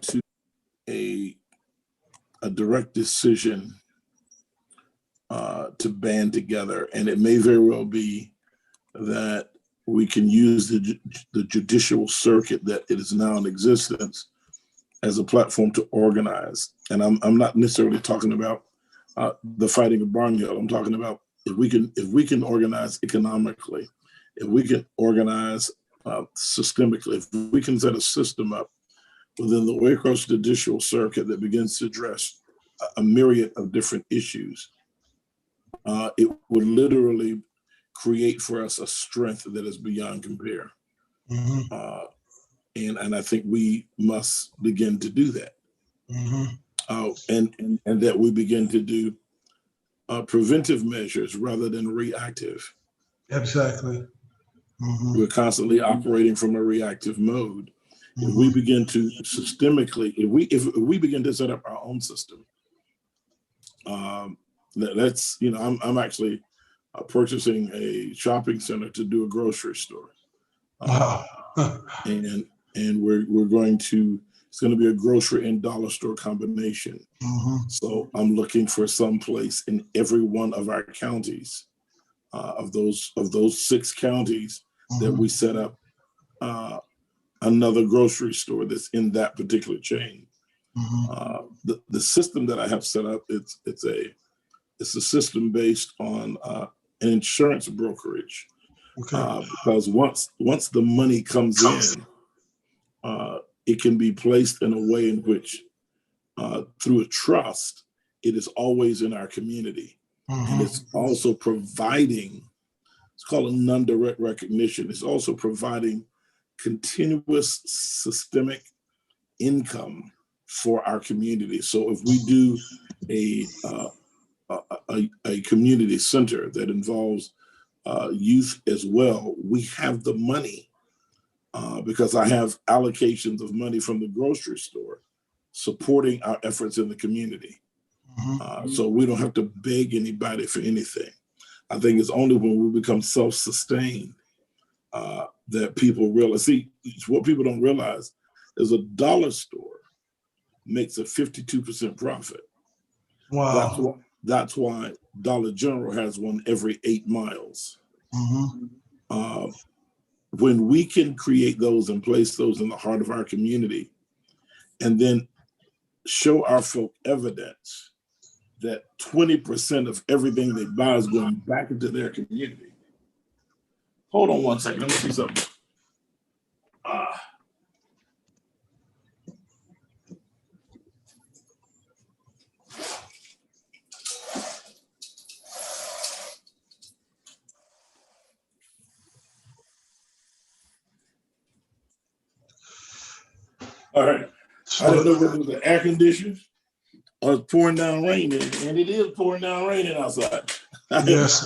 to a direct decision to band together, and it may very well be that we can use the judicial circuit that it is now in existence as a platform to organize. And I'm not necessarily talking about the fighting of Barnhill. I'm talking about if we can organize economically, if we can organize systemically, if we can set a system up within the Waycross judicial circuit that begins to address a myriad of different issues, it would literally create for us a strength that is beyond compare. Mm-hmm. And I think we must begin to do that. Mm-hmm. And that we begin to do preventive measures rather than reactive. Exactly. Mm-hmm. We're constantly operating from a reactive mode. Mm-hmm. If we begin to systemically, if we begin to set up our own system, that's, I'm actually purchasing a shopping center to do a grocery store. Wow. and we're going to, it's going to be a grocery and dollar store combination. Mm-hmm. So I'm looking for some place in every one of our counties, of those 6 counties, Mm-hmm. that we set up another grocery store that's in that particular chain. Mm-hmm. The system that I have set up, it's a system based on an insurance brokerage. Okay. Because once the money comes in, it can be placed in a way in which, through a trust, it is always in our community. Mm-hmm. And it's also providing, it's called a non-direct recognition. It's also providing continuous systemic income for our community. So if we do a community center that involves youth as well, we have the money because I have allocations of money from the grocery store supporting our efforts in the community. Mm-hmm. So we don't have to beg anybody for anything. I think it's only when we become self-sustained that people realize. See, what people don't realize is a dollar store makes a 52% profit. Wow. That's why Dollar General has one every 8 miles. Mm-hmm. When we can create those and place those in the heart of our community, and then show our folk evidence that 20% of everything they buy is going back into their community. Hold on one second, let me see something. All right. I didn't know whether it was the air conditioner or it's pouring down rain, and it is pouring down raining outside. Yes,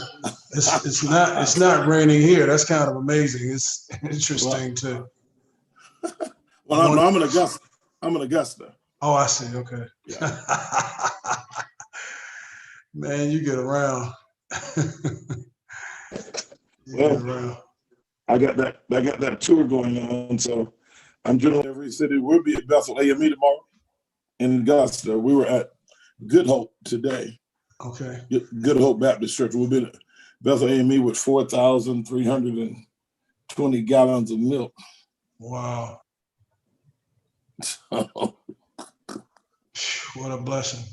it's not raining here. That's kind of amazing. It's interesting too. Well, I'm in Augusta. I'm in Augusta. Oh, I see. Okay. Yeah. Man, you get around. Get around. I got that tour going on, so I'm generally every city. We'll be at Bethel AME tomorrow in Augusta. We were at Good Hope today. Okay. Good Hope Baptist Church. We've been at Bethel AME with 4,320 gallons of milk. Wow. So, what a blessing.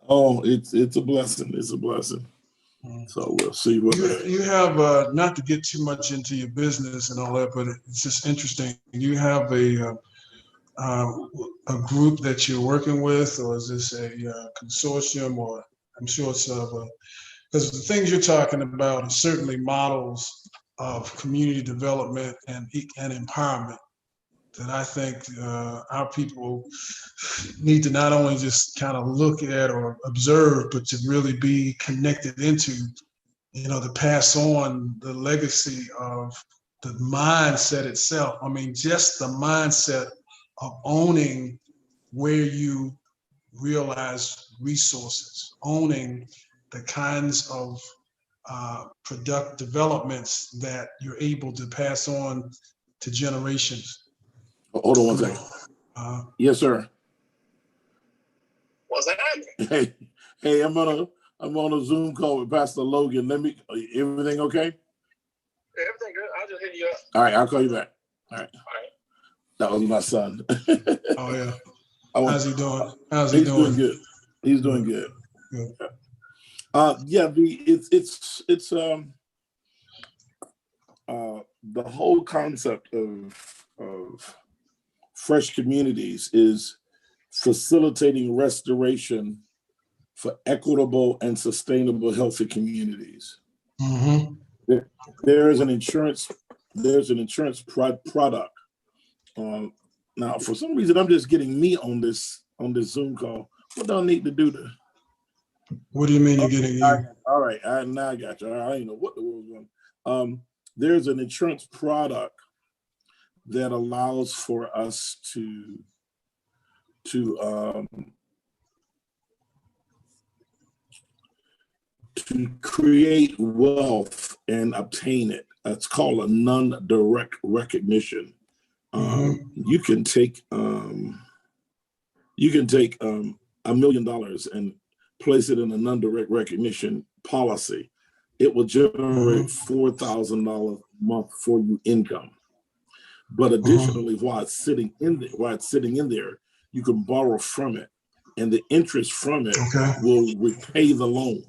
Oh, it's a blessing. It's a blessing. So we'll see what you have. Not to get too much into your business and all that, but it's just interesting. You have a group that you're working with, or is this a consortium? Or I'm sure it's because the things you're talking about are certainly models of community development and empowerment that I think our people need to not only just kind of look at or observe, but to really be connected into, to pass on the legacy of the mindset itself. I mean, just the mindset of owning where you realize resources, owning the kinds of product developments that you're able to pass on to generations. Hold on one second. Yes, sir. What's happening? Hey, I'm on a Zoom call with Pastor Logan. Everything okay? Everything good. I'll just hit you up. All right, I'll call you back. All right. All right. That was my son. Oh yeah. How's he doing? He's doing good. He's doing good. Good. Yeah, the whole concept of fresh communities is facilitating restoration for equitable and sustainable healthy communities. Mm-hmm. There's an insurance product. Now, for some reason, I'm just getting me on this Zoom call. What do I need to do to? What do you mean you're getting you? All right, now I got you. I didn't know what the world was going. There's an insurance product that allows for us to create wealth and obtain it. It's called a non-direct recognition. You can take $1 million and place it in a non-direct recognition policy. It will generate $4,000 a month for you income. But additionally, while it's sitting in there, you can borrow from it, and the interest from it will repay the loan.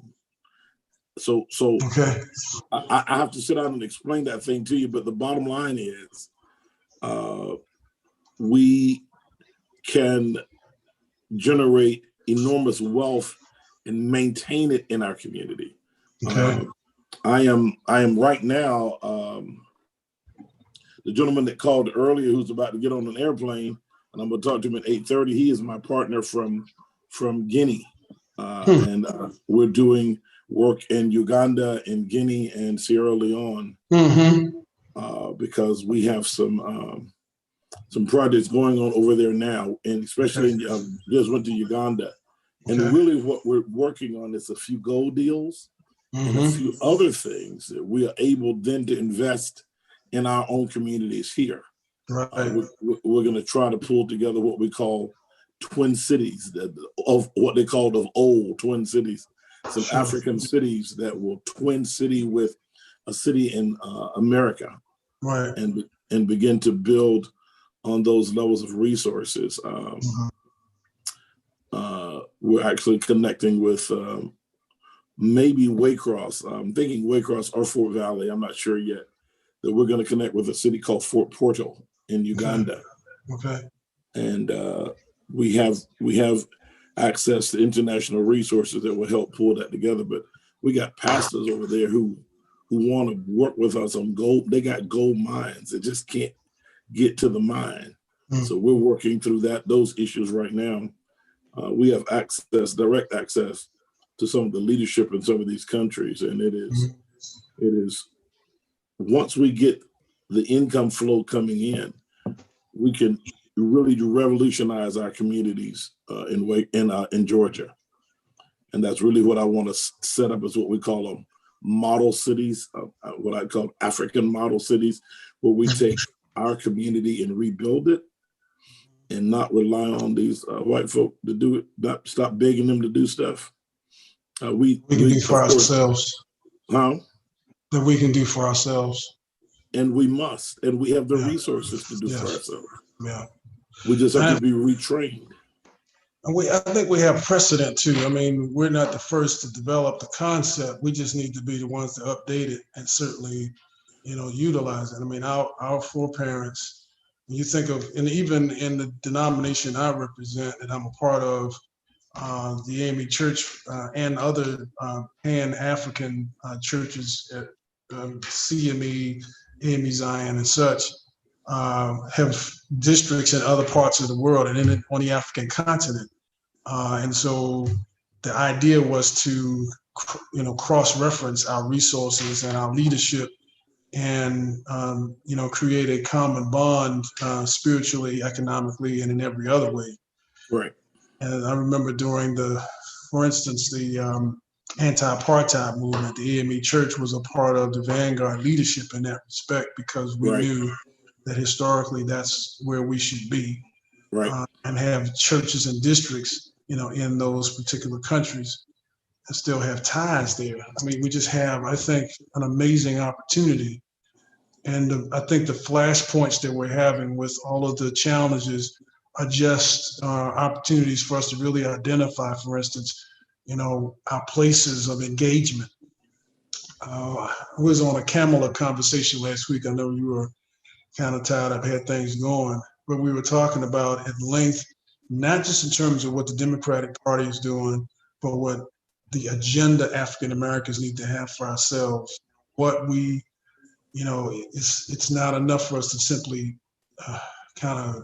So I have to sit down and explain that thing to you. But the bottom line is, we can generate enormous wealth and maintain it in our community. I am right now, the gentleman that called earlier who's about to get on an airplane, and I'm going to talk to him at 8:30. He is my partner from Guinea. And we're doing work in Uganda and Guinea and Sierra Leone because we have some projects going on over there now, and especially just went to Uganda. And really what we're working on is a few gold deals and a few other things that we are able then to invest in our own communities here. Right. We're going to try to pull together what we call twin cities, of what they called of old twin cities, some African cities that will twin city with a city in America, right? And begin to build on those levels of resources. We're actually connecting with maybe Waycross. I'm thinking Waycross or Fort Valley. I'm not sure yet. That we're going to connect with a city called Fort Portal in Uganda. And we have access to international resources that will help pull that together. But we got pastors over there who want to work with us on gold. They got gold mines. They just can't get to the mine. So we're working through those issues right now. We have direct access to some of the leadership in some of these countries. And it is once we get the income flow coming in, we can really revolutionize our communities in Georgia. And that's really what I want to set up as what we call them model cities, what I call African model cities, where we take our community and rebuild it and not rely on these white folk to do it, not stop begging them to do stuff. We can do for ourselves. That we can do for ourselves. And we must, and we have the resources to do for ourselves. Yeah. We just have to be retrained. And I think we have precedent too. I mean, we're not the first to develop the concept. We just need to be the ones to update it and certainly, utilize it. I mean, our foreparents, you think of, and even in the denomination I represent and I'm a part of, the AME Church and other Pan-African churches at CME, AME Zion and such, have districts in other parts of the world and on the African continent. And so the idea was to, cross-reference our resources and our leadership and, create a common bond spiritually, economically, and in every other way. Right. And I remember during for instance, the anti-apartheid movement, the AME Church was a part of the vanguard leadership in that respect because we knew that historically that's where we should be. Right. and have churches and districts, in those particular countries and still have ties there. I mean, we just have, I think, an amazing opportunity. And I think the flashpoints that we're having with all of the challenges are just opportunities for us to really identify, for instance, our places of engagement. I was on a Camela conversation last week. I know you were kind of tired. I've had things going, but we were talking about at length, not just in terms of what the Democratic Party is doing, but what the agenda African Americans need to have for ourselves. What we, it's not enough for us to simply kind of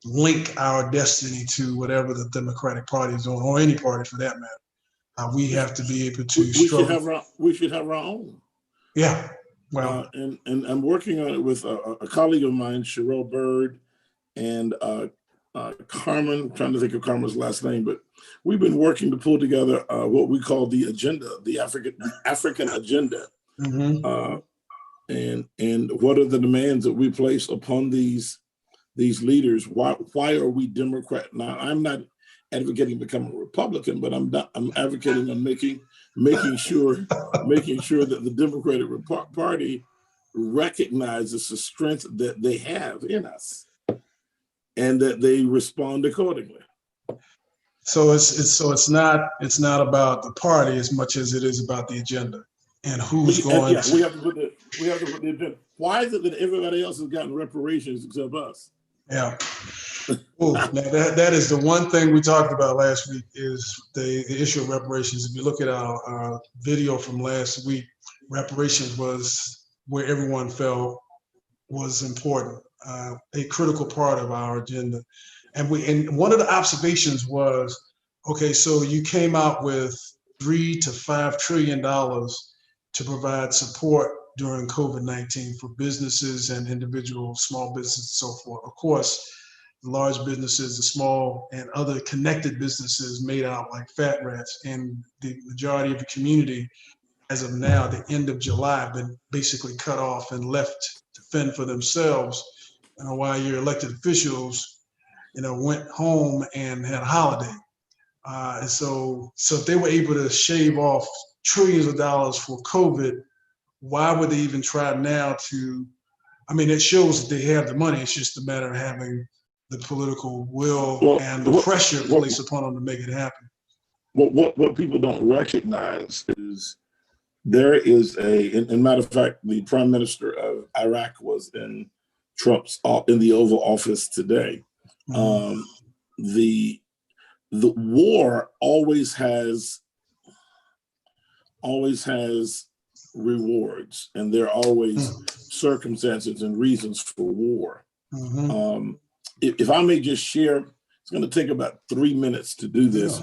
link our destiny to whatever the Democratic Party is doing, or any party for that matter. We have to be able to struggle. We should have our own. Yeah. Well, and I'm working on it with a colleague of mine, Sherelle Bird, and Carmen. I'm trying to think of Carmen's last name, but we've been working to pull together what we call the agenda, the African agenda, mm-hmm. And what are the demands that we place upon these leaders? Why are we Democrat? Now, I'm not advocating becoming a Republican, but I'm advocating on making sure that the Democratic Party recognizes the strength that they have in us, and that they respond accordingly. So it's not about the party as much as it is about the agenda and who's going. We have to put the agenda. Why is it that everybody else has gotten reparations except us? Yeah. Ooh, now that is the one thing we talked about last week, is the issue of reparations. If you look at our video from last week, reparations was where everyone felt was important, a critical part of our agenda. And one of the observations was, okay, so you came out with $3 to $5 trillion to provide support during COVID-19 for businesses and individual small businesses and so forth. Of course, the large businesses, the small and other connected businesses made out like fat rats, and the majority of the community, as of now, the end of July, been basically cut off and left to fend for themselves, while your elected officials, went home and had a holiday. And so if they were able to shave off trillions of dollars for COVID, why would they even try now to? I mean, it shows that they have the money. It's just a matter of having the political will and the pressure placed upon them to make it happen. What people don't recognize is there is in matter of fact, the Prime Minister of Iraq was in the Oval Office today. Mm-hmm. The war always has rewards, and there are always circumstances and reasons for war. Mm-hmm. If I may just share, it's going to take about 3 minutes to do this,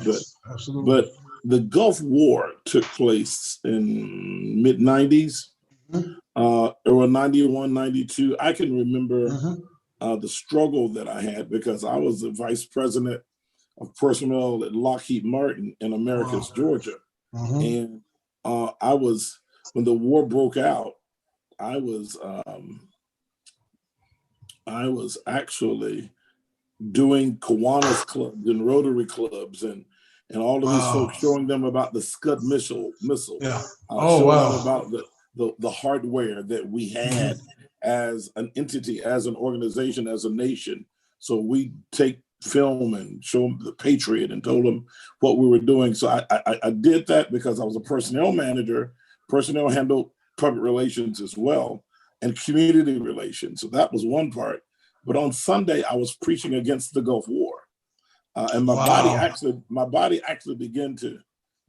but the Gulf War took place in mid-90s, or 91, 92. I can remember the struggle that I had, because I was the vice president of personnel at Lockheed Martin in Americus, Georgia. And I was, when the war broke out, I was actually doing Kiwanis clubs and Rotary clubs and all of these folks, showing them about the Scud missile, yeah. Showing them about the hardware that we had as an entity, as an organization, as a nation. So we take film and show them the Patriot and told them what we were doing. So I did that because I was a personnel manager. Personnel handled public relations as well, and community relations. So that was one part. But on Sunday, I was preaching against the Gulf War. And my body actually began to,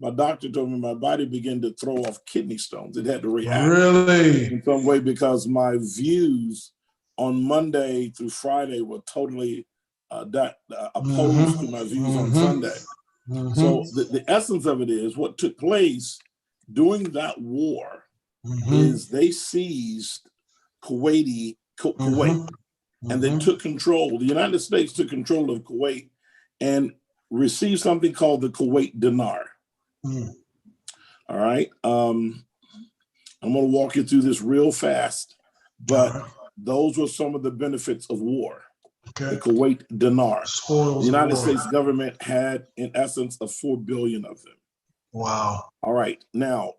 my doctor told me my body began to throw off kidney stones. It had to react in some way, because my views on Monday through Friday were totally opposed to my views on Sunday. So the essence of it is, what took place during that war is they seized Kuwait, and they took control. The United States took control of Kuwait and received something called the Kuwait dinar. All right. I'm going to walk you through this real fast, but those were some of the benefits of war. the Okay. Kuwait dinar. The Spoils of United war. States government had, in essence, of 4 billion of them. Wow. All right. Now,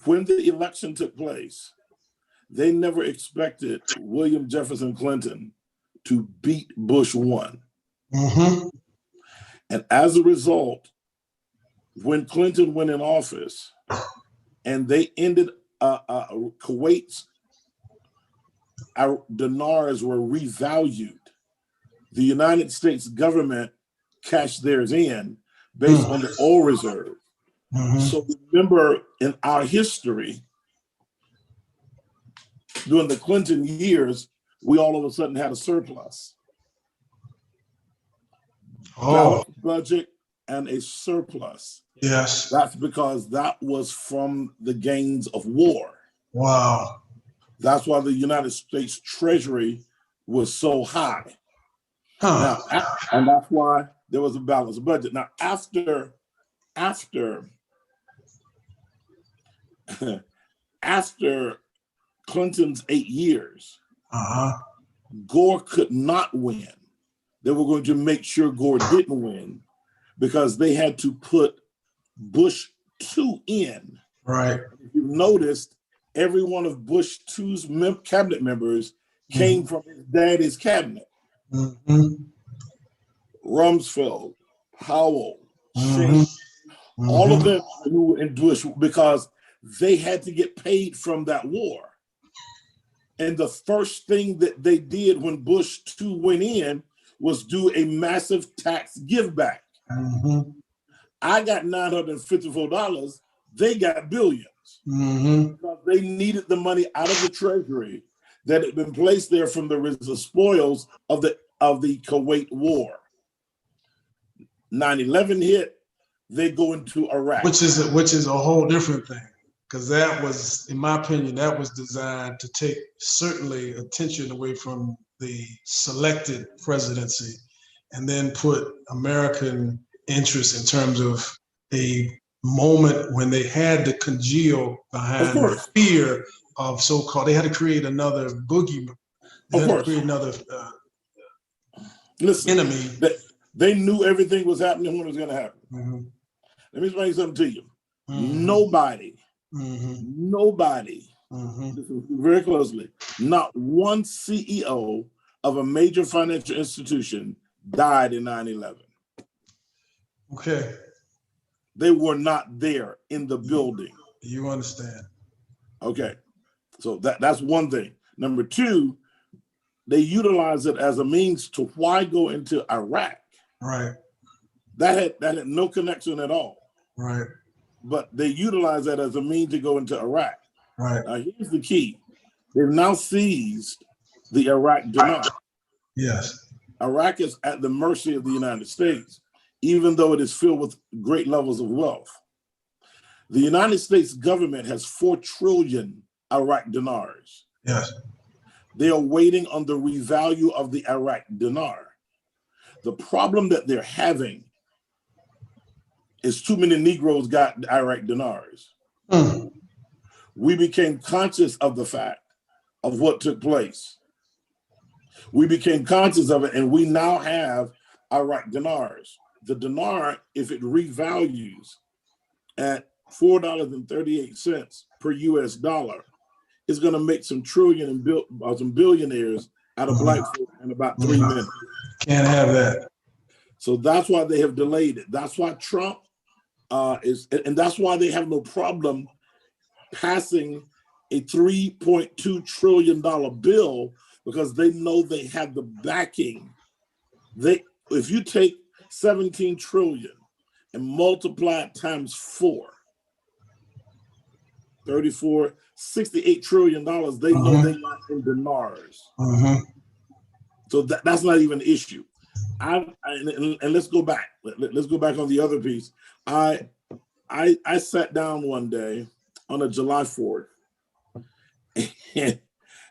when the election took place, they never expected William Jefferson Clinton to beat Bush 1. Mm-hmm. And as a result, when Clinton went in office and they ended Kuwait's dinars were revalued, the United States government cashed theirs in based on the oil reserve. Mm-hmm. So remember, in our history, during the Clinton years, we all of a sudden had a surplus. Oh, Balanced budget and a surplus. yes. That's because that was from the gains of war. Wow. That's why the United States Treasury was so high. Huh. Now, and that's why there was a balanced budget. Now, after after Clinton's 8 years, Uh-huh. Gore could not win. They were going to make sure Gore didn't win because they had to put Bush 2 in. Right. If you've noticed, every one of Bush 2's cabinet members came from his daddy's cabinet. Mm-hmm. Rumsfeld, Powell, Mm-hmm. Shea, all of them who were in Bush because they had to get paid from that war. And the first thing that they did when Bush 2 went in was do a massive tax give back. Mm-hmm. I got $954. They got billions. Mm-hmm. Because they needed the money out of the treasury that had been placed there from the spoils of the Kuwait war. 9/11 hit, they go into Iraq. Which is a whole different thing. Because that was, in my opinion, that was designed to take certainly attention away from the selected presidency and then put American interests in terms of a moment when they had to congeal behind the fear of so-called, they had to create another boogeyman. They had to create another enemy. They knew everything was happening when it was going to happen. Mm-hmm. Let me explain something to you. Mm-hmm. Nobody, Mm-hmm. listen very closely, not one CEO of a major financial institution died in 9/11. Okay. They were not there in the building. You understand. Okay. So that's one thing. Number two, they utilize it as a means to why go into Iraq. Right. That had no connection at all. Right. But they utilize that as a means to go into Iraq. Right. Now here's the key. They've now seized the Iraq dinar. Yes. Iraq is at the mercy of the United States, even though it is filled with great levels of wealth. The United States government has 4 trillion Iraq dinars. Yes. They are waiting on the revalue of the Iraq dinar. The problem that they're having is too many Negroes got Iraq dinars. Mm. We became conscious of the fact of what took place. We became conscious of it, and we now have Iraq dinars. The dinar, if it revalues at $4.38 per US dollar, is going to make some trillion and some billionaires out of black folk in about 3 minutes. Can't have that. So that's why they have delayed it. That's why Trump and that's why they have no problem passing a $3.2 trillion bill, because they know they have the backing. If you take 17 trillion and multiply it times 4, 34, $68 trillion, they know they got in dinars. So that's not even an issue. And let's go back. Let's go back on the other piece. I sat down one day on a July 4th,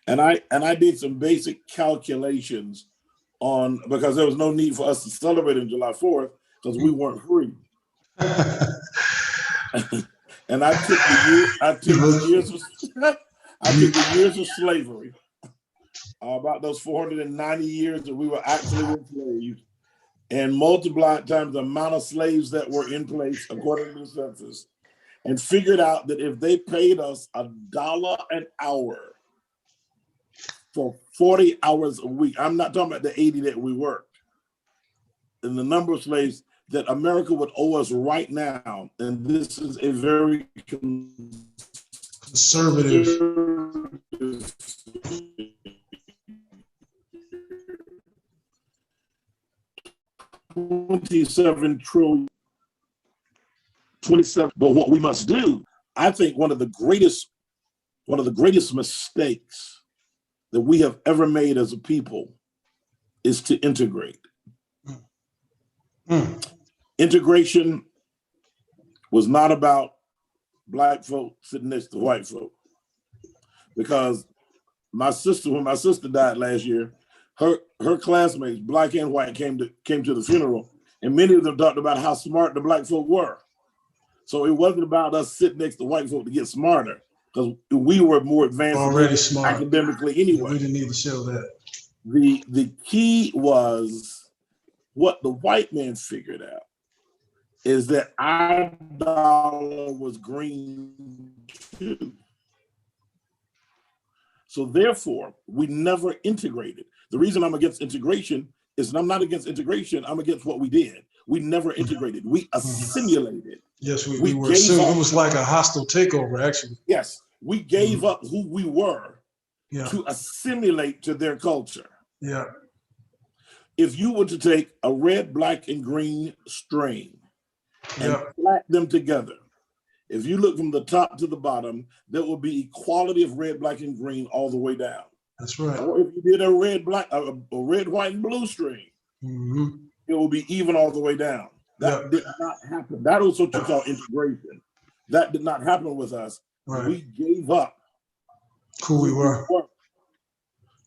and I did some basic calculations because there was no need for us to celebrate on July 4th because we weren't free. And I took the years of slavery. about those 490 years that we were actually enslaved, and multiplied times the amount of slaves that were in place according to the census, and figured out that if they paid us $1 an hour for 40 hours a week, I'm not talking about the 80 that we worked, and the number of slaves that America would owe us right now, and this is a very Conservative. 27 trillion, 27. But what we must do, I think one of the greatest mistakes that we have ever made as a people is to integrate. Integration was not about black folk sitting next to white folk. Because when my sister died last year, her classmates, black and white, came to the funeral, and many of them talked about how smart the black folk were. So it wasn't about us sitting next to white folk to get smarter, because we were more advanced Already smart academically anyway. We didn't need to show that. The key was what the white man figured out is that our dollar was green too. So therefore, we never integrated. The reason I'm against integration is I'm not against integration, I'm against what we did. We never integrated, we assimilated. Yes, we were assuming. It was like a hostile takeover, actually. Yes, we gave up who we were to assimilate to their culture. Yeah. If you were to take a red, black, and green string and flat them together, if you look from the top to the bottom, there will be equality of red, black, and green all the way down. That's right. Or if you did a red, white, and blue string, it will be even all the way down. That did not happen. That was what you call integration. That did not happen with us. Right. We gave up who we were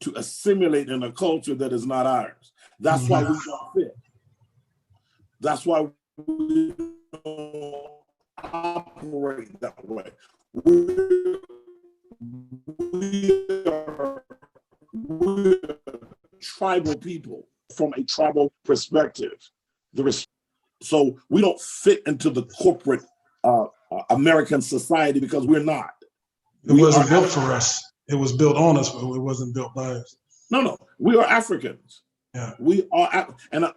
to assimilate in a culture that is not ours. That's why we don't fit. That's why we don't operate that way. We're tribal people from a tribal perspective. So we don't fit into the corporate American society because we're not. It wasn't built for us. It was built on us, but it wasn't built by us. No, we are Africans. Yeah, we are, and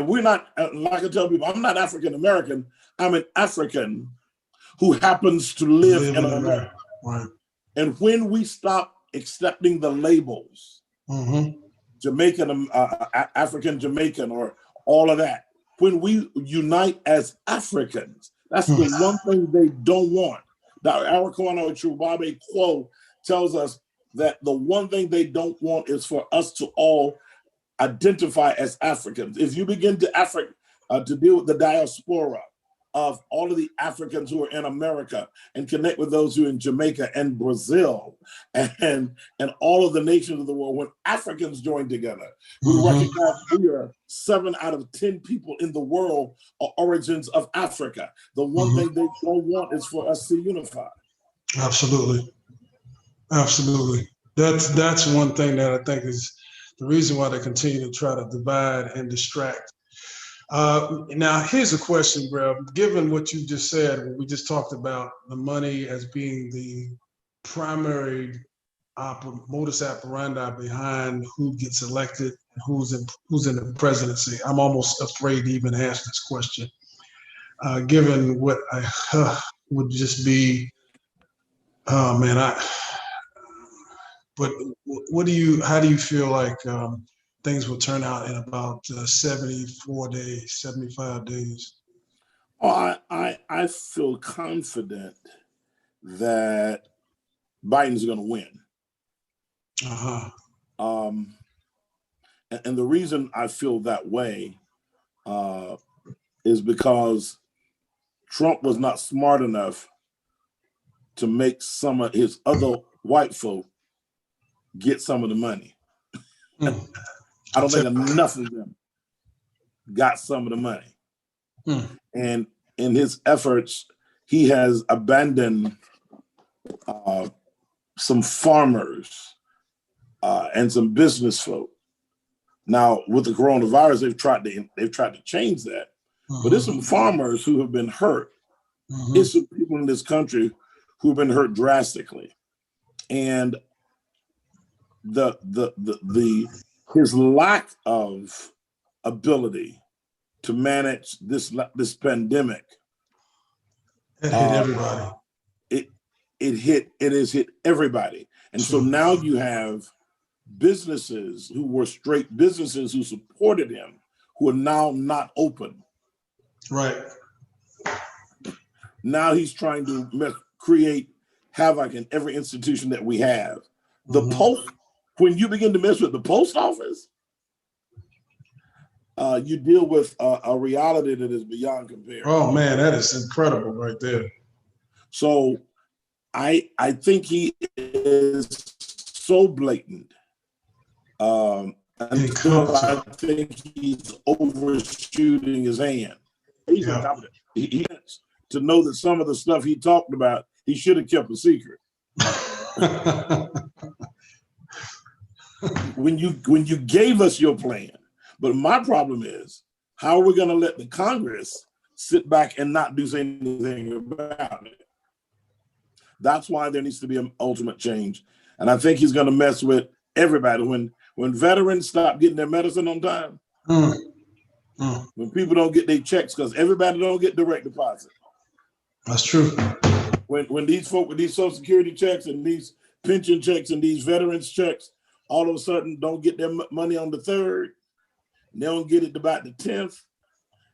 we're not. Like I tell people, I'm not African American. I'm an African who happens to live in America. Right. And when we stop accepting the labels, Jamaican, African Jamaican, or all of that, when we unite as Africans, that's the one thing they don't want. Dr. Arakwano Chubabe Quo tells us that the one thing they don't want is for us to all identify as Africans. If you begin to deal with the diaspora of all of the Africans who are in America and connect with those who are in Jamaica and Brazil and all of the nations of the world, when Africans join together, we recognize we are 7 out of 10 people in the world are origins of Africa. The one thing they don't want is for us to unify. Absolutely. Absolutely. That's one thing that I think is the reason why they continue to try to divide and distract. Now, here's a question, bro. Given what you just said, we just talked about the money as being the primary modus operandi behind who gets elected and who's in the presidency. I'm almost afraid to even ask this question, given what I would just be. Oh man, But how do you feel like things will turn out in about 74 days, 75 days? Oh, I feel confident that Biden's going to win. And the reason I feel that way is because Trump was not smart enough to make some of his other white folk get some of the money. I don't think enough of them got some of the money. And in his efforts, he has abandoned some farmers and some business folk. Now, with the coronavirus, they've tried to change that. But there's some farmers who have been hurt. It's some people in this country who have been hurt drastically, and his lack of ability to manage this pandemic. It hit everybody. It has hit everybody, and so now you have businesses who were straight businesses who supported him, who are now not open. Right. Now he's trying to create havoc in every institution that we have. The post, when you begin to mess with the post office, you deal with a reality that is beyond compare. Oh man, that is incredible right there. So I think he is so blatant. And I think he's overshooting his hand. He's incompetent. He has to know that some of the stuff he talked about, he should have kept a secret. when you gave us your plan. But my problem is, how are we going to let the Congress sit back and not do anything about it? That's why there needs to be an ultimate change. And I think he's going to mess with everybody. When veterans stop getting their medicine on time, when people don't get their checks, because everybody don't get direct deposit. That's true. When these folk with these Social Security checks and these pension checks and these veterans checks all of a sudden don't get their money on the 3rd, they don't get it about the 10th,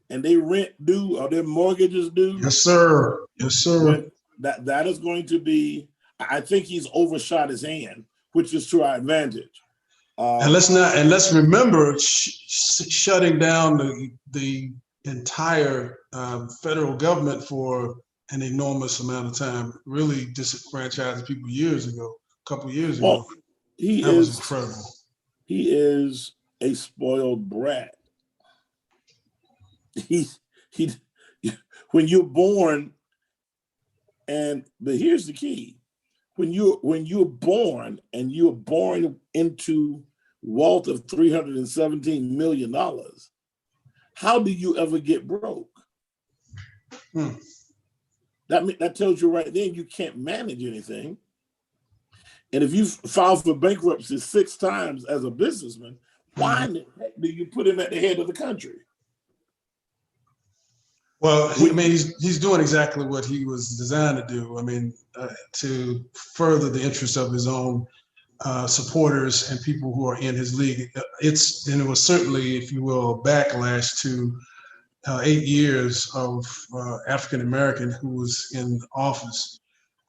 and they rent due or their mortgages due. Yes, sir. Yes, sir. That is going to be, I think he's overshot his hand, which is to our advantage. And let's remember shutting down the entire federal government for an enormous amount of time really disenfranchised people a couple years ago. Well, that was incredible. He is a spoiled brat. When you're born, but here's the key: when you're born and you're born into wealth of $317 million, how do you ever get broke? That tells you right then you can't manage anything. And if you file for bankruptcy 6 times as a businessman, why in the heck do you put him at the head of the country? Well, I mean, he's doing exactly what he was designed to do. I mean, to further the interests of his own supporters and people who are in his league. And it was certainly, if you will, a backlash to 8 years of African American who was in office,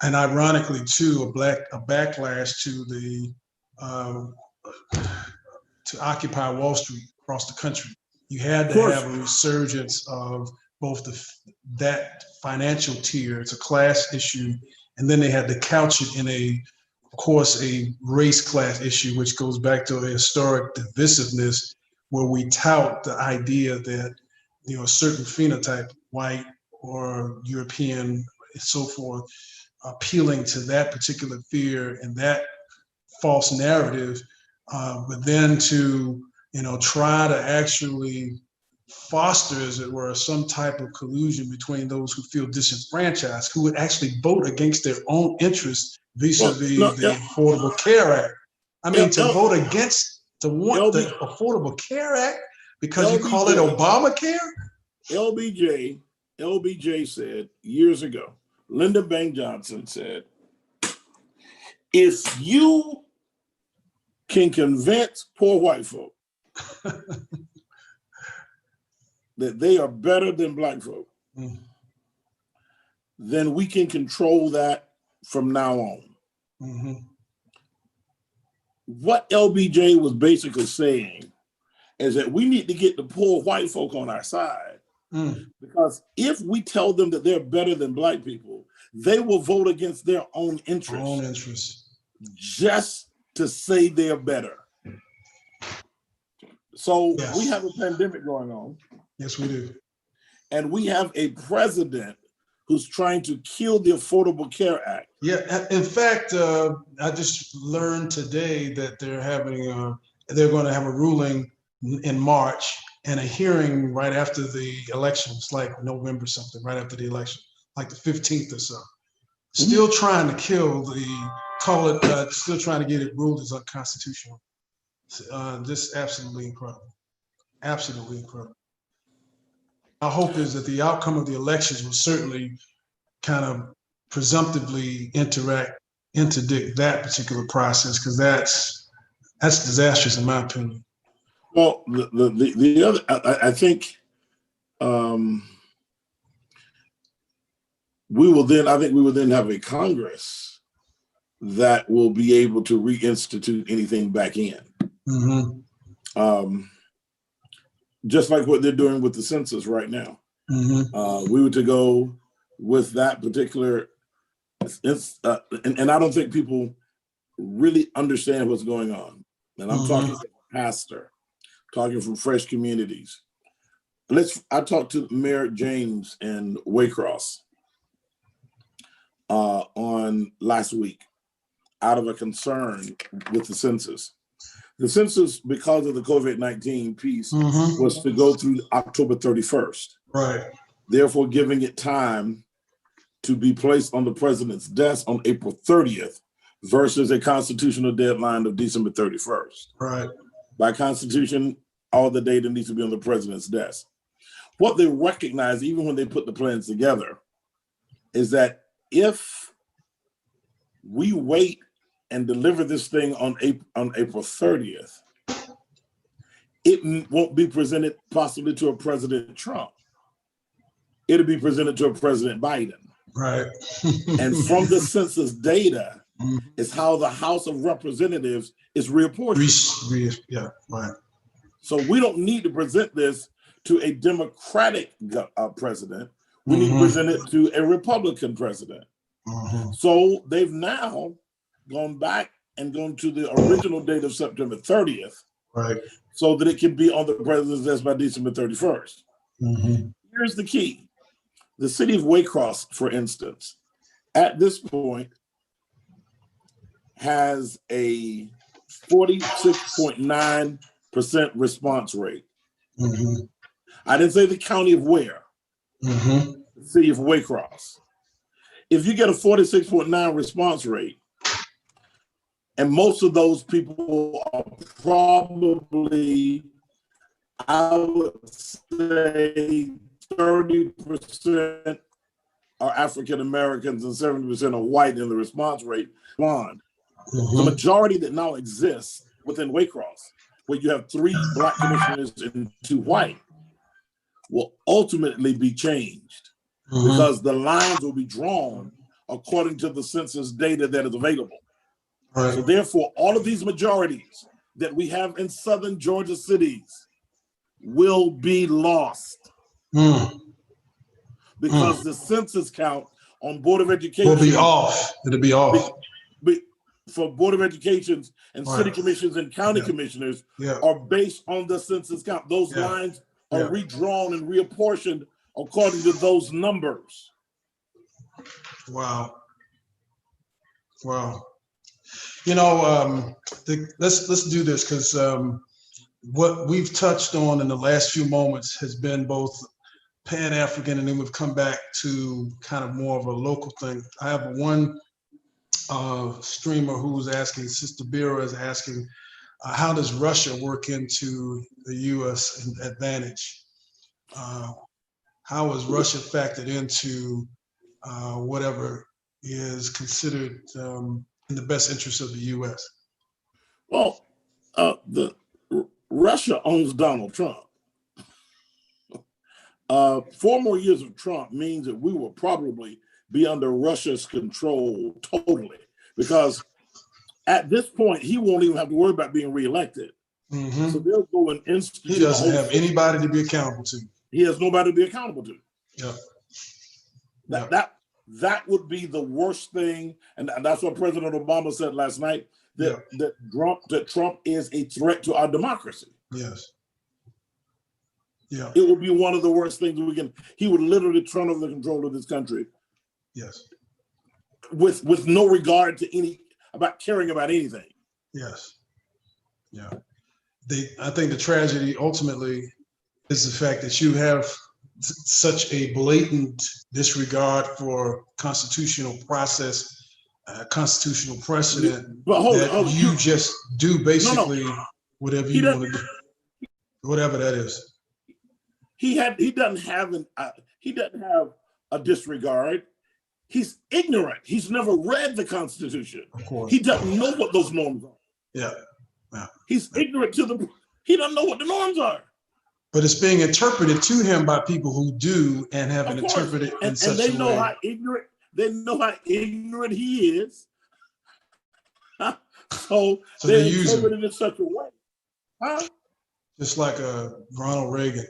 and ironically too, a backlash to the to Occupy Wall Street across the country. You had to have a resurgence of both that financial tier, it's a class issue, and then they had to couch it in a race class issue, which goes back to a historic divisiveness where we tout the idea that, a certain phenotype, white or European and so forth, appealing to that particular fear and that false narrative, but then to, try to actually foster, as it were, some type of collusion between those who feel disenfranchised, who would actually vote against their own interests vis-a-vis the Affordable Care Act. I mean, to vote against, to want the Affordable Care Act because you call it Obamacare? LBJ said years ago, Lyndon Baines Johnson said, if you can convince poor white folk that they are better than black folk, then we can control that from now on. What LBJ was basically saying is that we need to get the poor white folk on our side, because if we tell them that they're better than black people, they will vote against their own interests. Just to say they're better. So we have a pandemic going on. Yes, we do. And we have a president who's trying to kill the Affordable Care Act. Yeah, in fact, I just learned today that they're going to have a ruling in March and a hearing right after the elections, like November something, right after the election, like the 15th or so. Still trying to still trying to get it ruled as unconstitutional. Just absolutely incredible. Absolutely incredible. Our hope is that the outcome of the elections will certainly kind of presumptively interdict that particular process, because that's disastrous in my opinion. Well, the other, I think we will then have a Congress that will be able to reinstitute anything back in. Just like what they're doing with the census right now. We were to go with that particular, and I don't think people really understand what's going on. And I'm talking as a pastor, talking from Fresh Communities. I talked to Mayor James in Waycross on last week out of a concern with the census. The census, because of the COVID-19 piece, was to go through October 31st. Right. Therefore, giving it time to be placed on the president's desk on April 30th versus a constitutional deadline of December 31st. Right. By Constitution, all the data needs to be on the president's desk. What they recognize, even when they put the plans together, is that if we wait and deliver this thing on April 30th, it won't be presented possibly to a President Trump. It'll be presented to a President Biden. Right. And from the census data is how the House of Representatives is reapportioned. Yeah, right. So we don't need to present this to a Democratic president. We need to present it to a Republican president. So they've now gone back and gone to the original date of September 30th, right, so that it can be on the president's desk by December 31st. Here's the key. The city of Waycross, for instance, at this point has a 46.9% response rate. I didn't say the county of Ware, the city of Waycross. If you get a 46.9 response rate, and most of those people are probably, I would say 30% are African Americans and 70% are white in the response rate. The majority that now exists within Waycross, where you have 3 Black commissioners and 2 white, will ultimately be changed because the lines will be drawn according to the census data that is available. right. So therefore, all of these majorities that we have in southern Georgia cities will be lost because the census count on Board of Education will be off. It'll be off. For Board of Educations and city commissions and county commissioners are based on the census count. Those lines are redrawn and reapportioned according to those numbers. Wow. Wow. You know, let's do this, because what we've touched on in the last few moments has been both Pan-African, and then we've come back to kind of more of a local thing. I have one streamer who's asking, Sister Bira is asking, how does Russia work into the U.S. advantage? How is Russia factored into whatever is considered in the best interest of the U.S.? Well, Russia owns Donald Trump. 4 more years of Trump means that we will probably be under Russia's control totally, because at this point, he won't even have to worry about being reelected. So they'll go and institute. He doesn't have anybody to be accountable to. He has nobody to be accountable to. Yeah. That would be the worst thing, and that's what President Obama said last night, that Trump is a threat to our democracy. Yes. Yeah. It would be one of the worst things we can. He would literally turn over the control of this country Yes. with no regard to caring about anything. Yes. Yeah. I think the tragedy ultimately is the fact that you have such a blatant disregard for constitutional process, constitutional precedent, But hold that on, you just do basically whatever he you doesn't. want to do, whatever that is. He doesn't have a disregard. He's ignorant. He's never read the Constitution. Of course. He doesn't know what those norms are. Yeah. Yeah. He's ignorant he doesn't know what the norms are. But it's being interpreted to him by people who do and have an interpreted in and such they a know way. how ignorant he is. So they interpret it in such a way. Just like Ronald Reagan.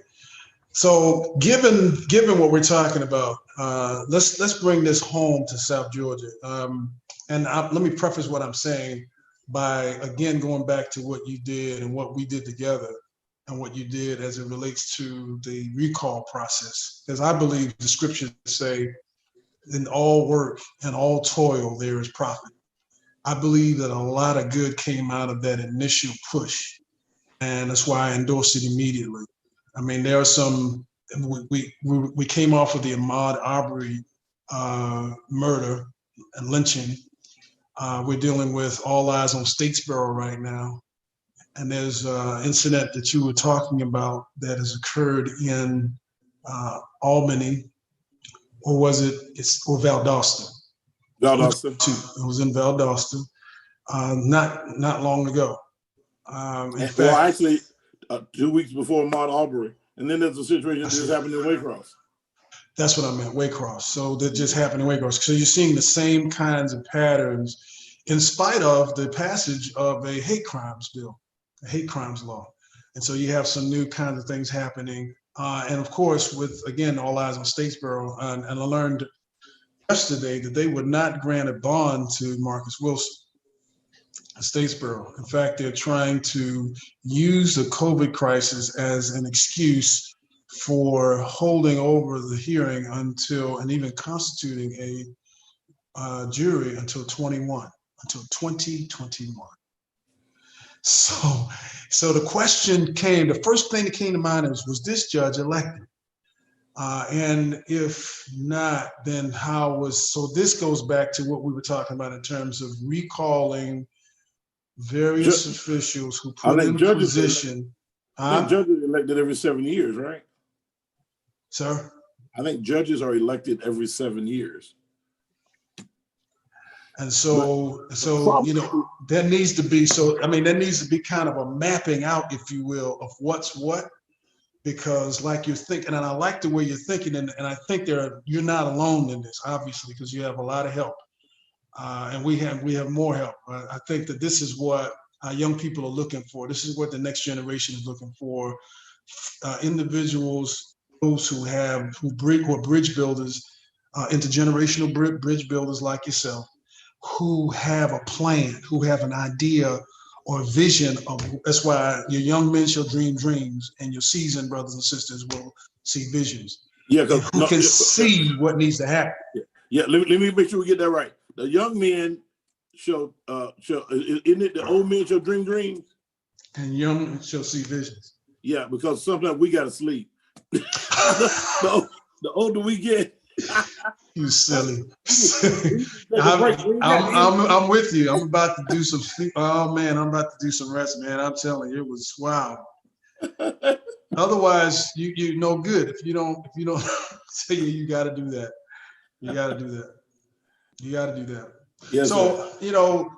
So given what we're talking about, let's bring this home to South Georgia. Let me preface what I'm saying by, again, going back to what you did and what we did together and what you did as it relates to the recall process. Because I believe the scriptures say, in all work and all toil, there is profit. I believe that a lot of good came out of that initial push. And that's why I endorsed it immediately. I mean, there are some, we came off of the Ahmaud Arbery murder and lynching. We're dealing with All Eyes on Statesboro right now. And there's an incident that you were talking about that has occurred in Albany, or was it, or Valdosta? Valdosta. It was in Valdosta, not long ago. Well, actually, 2 weeks before Ahmaud Arbery. And then there's a situation that just happened in Waycross. That's what I meant, Waycross. So that just happened in Waycross. So you're seeing the same kinds of patterns in spite of the passage of a hate crimes bill, a hate crimes law. And so you have some new kinds of things happening. And of course, with, again, All Eyes on Statesboro, and I learned yesterday that they would not grant a bond to Marcus Wilson in Statesboro. In fact, they're trying to use the COVID crisis as an excuse for holding over the hearing until, and even constituting a jury until 2021. So the question came, the first thing that came to mind was this judge elected? And if not, then how was, so this goes back to what we were talking about in terms of recalling various officials who put in position. I think judges are elected every 7 years, right? Sir? I think judges are elected every 7 years. And so, you know, there needs to be, there needs to be kind of a mapping out, if you will, of what's what, because like you're thinking, and I like the way you're thinking, and I think you're not alone in this, obviously, because you have a lot of help. And we have more help. I think that this is what our young people are looking for. This is what the next generation is looking for. Individuals, those who are bridge builders, intergenerational bridge builders like yourself, who have a plan, who have an idea or vision of. That's why your young men shall dream dreams, and your seasoned brothers and sisters will see visions. Yeah, who can see what needs to happen. Yeah, let me make sure we get that right. The young men shall isn't it the old men shall dream dreams? And young men shall see visions. Yeah, because sometimes we gotta sleep. the older we get. You silly. I'm with you. I'm about to do some sleep. Oh man, I'm about to do some rest, man. I'm telling you, it was wow. Otherwise, you no good. If you don't say you gotta do that. You gotta do that. You got to do that. Yes, so, sir. You know,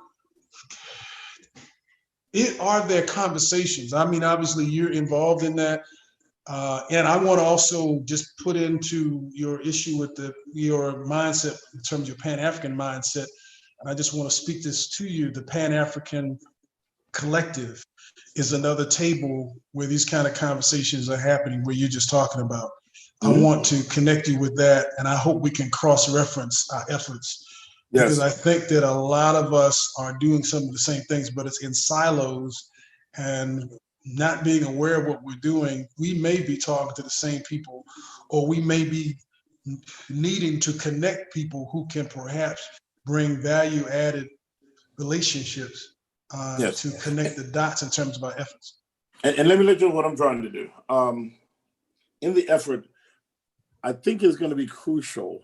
are there conversations? I mean, obviously you're involved in that. And I want to also just put into your issue with your mindset in terms of your Pan-African mindset. And I just want to speak this to you. The Pan-African Collective is another table where these kind of conversations are happening, where you're just talking about. I want to connect you with that, and I hope we can cross-reference our efforts. Yes. Because I think that a lot of us are doing some of the same things, but it's in silos, and not being aware of what we're doing, we may be talking to the same people, or we may be needing to connect people who can perhaps bring value added relationships Yes. to connect the dots in terms of our efforts. And let me let you know what I'm trying to do. In the effort, I think it's going to be crucial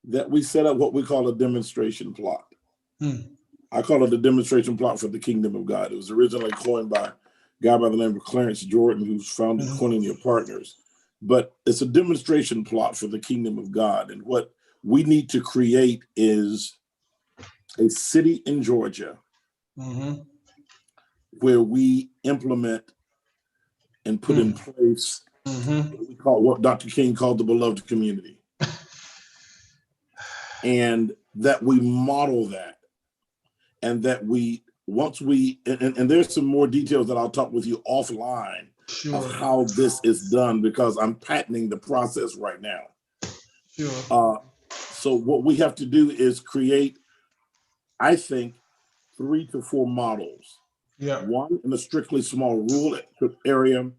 that we set up what we call a demonstration plot. I call it a demonstration plot for the kingdom of God. It was originally coined by a guy by the name of Clarence Jordan, who's founded Koinonia Partners. But it's a demonstration plot for the kingdom of God. And what we need to create is a city in Georgia where we implement and put in place what we call, what Dr. King called the beloved community. And that we model that. And that we, once we, and there's some more details that I'll talk with you offline of how this is done, because I'm patenting the process right now. So what we have to do is create, I think, 3 to 4 models. One in a strictly small rural area,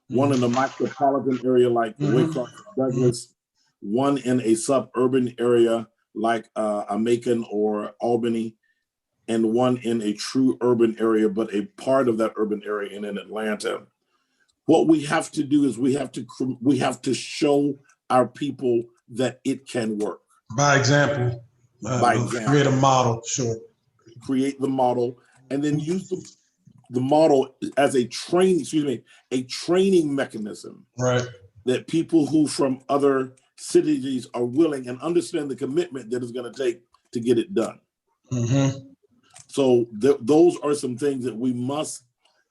one in a micropolitan area like Waycross, Douglas, one in a suburban area like Macon or Albany, and one in a true urban area, but a part of that urban area in Atlanta. What we have to do is we have to show our people that it can work. By example. Create a model, Create the model, and then use the model as a training mechanism. Right. That people who from other cities are willing and understand the commitment that it's going to take to get it done. So those are some things that we must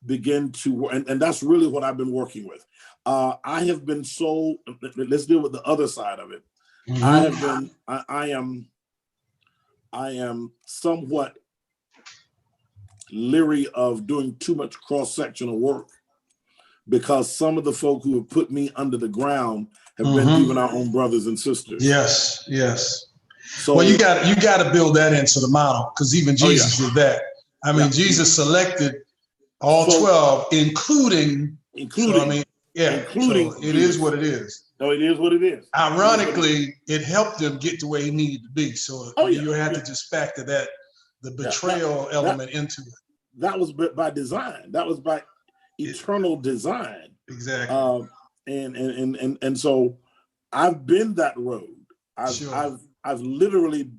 begin to, and that's really what I've been working with. I have been let's deal with the other side of it. I am somewhat leery of doing too much cross-sectional work, because some of the folk who have put me under the ground have been even our own brothers and sisters. Yes. So, well, you got to build that into the model, because even Jesus did that. I mean, Jesus selected all 12, including. So, I mean, including. So it is what it is. No, it is what it is. Ironically, it helped him get to where he needed to be. So you have to just factor that, the betrayal element into it. That was by design. That was by eternal design. Exactly. And so I've been that road. I've literally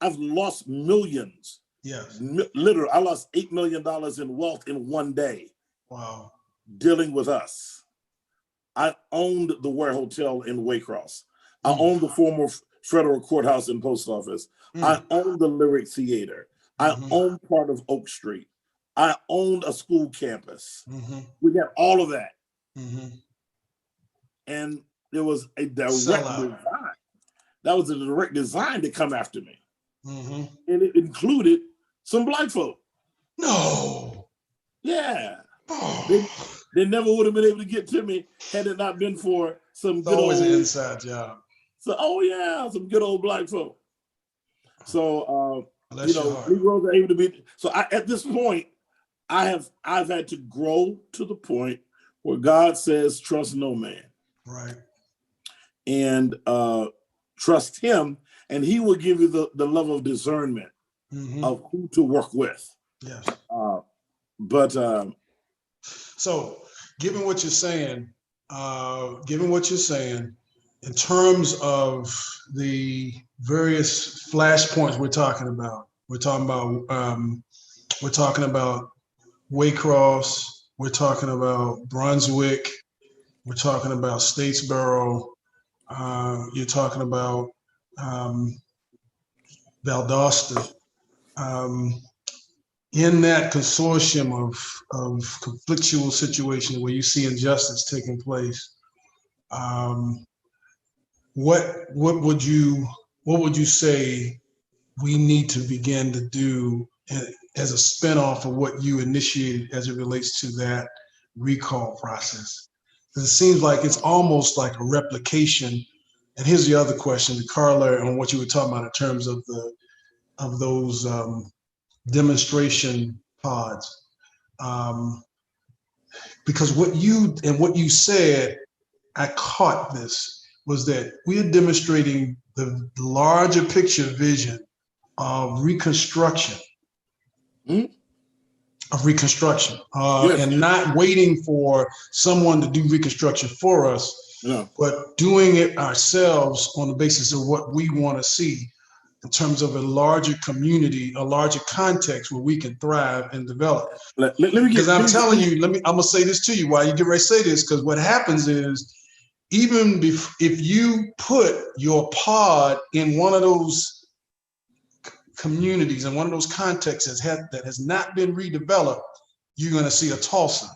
I've lost millions. Yes. Literally, I lost $8 million in wealth in one day. Wow. Dealing with us. I owned the Ware Hotel in Waycross. I owned the former federal courthouse and post office. I owned the Lyric Theater. I owned part of Oak Street. I owned a school campus. We got all of that. And there was a direct design. That was a direct design to come after me. And it included some Black folk. No. Yeah. They never would have been able to get to me had it not been for some good always old an inside job. So some good old Black folk. So Negroes are able to be. So at this point, I've had to grow to the point where God says, trust no man. Right. And trust him, and he will give you the level of discernment of who to work with. Yes. So given what you're saying, in terms of the various flashpoints we're talking about Waycross, we're talking about Brunswick, we're talking about Statesboro, you're talking about Valdosta. In that consortium of conflictual situations where you see injustice taking place, what would you say we need to begin to do as a spinoff of what you initiated as it relates to that recall process? Because it seems like it's almost like a replication. And here's the other question, the corollary on what you were talking about in terms of those demonstration pods, because what you said, I caught this. was that we're demonstrating the larger picture vision of reconstruction, Mhm. Yes. And not waiting for someone to do reconstruction for us, No. but doing it ourselves on the basis of what we want to see in terms of a larger community, a larger context where we can thrive and develop. Let me get, Because I'm telling you, I'm gonna say this to you while you get ready to say this, because what happens is, even if you put your pod in one of those communities and one of those contexts that has not been redeveloped, you're gonna see a Tulsa.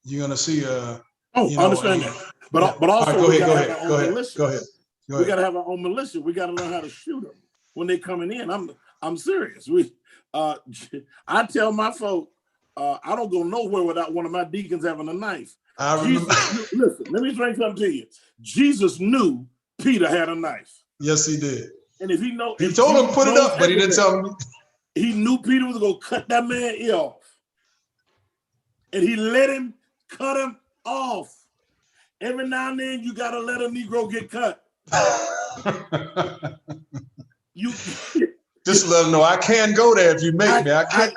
You're gonna see a. I understand that. But also, right, we gotta have our own militia. Go ahead. We gotta have our own militia. We gotta learn how to shoot them when they're coming in. I'm serious. I tell my folk, I don't go nowhere without one of my deacons having a knife. Listen, let me explain something to you. Jesus knew Peter had a knife. Yes, he did. And if he told him to put it up, but he didn't tell him. He knew Peter was gonna cut that man's ear off, and he let him cut him off. Every now and then, you gotta let a Negro get cut. You just let him know I can go there if you make me. I can't.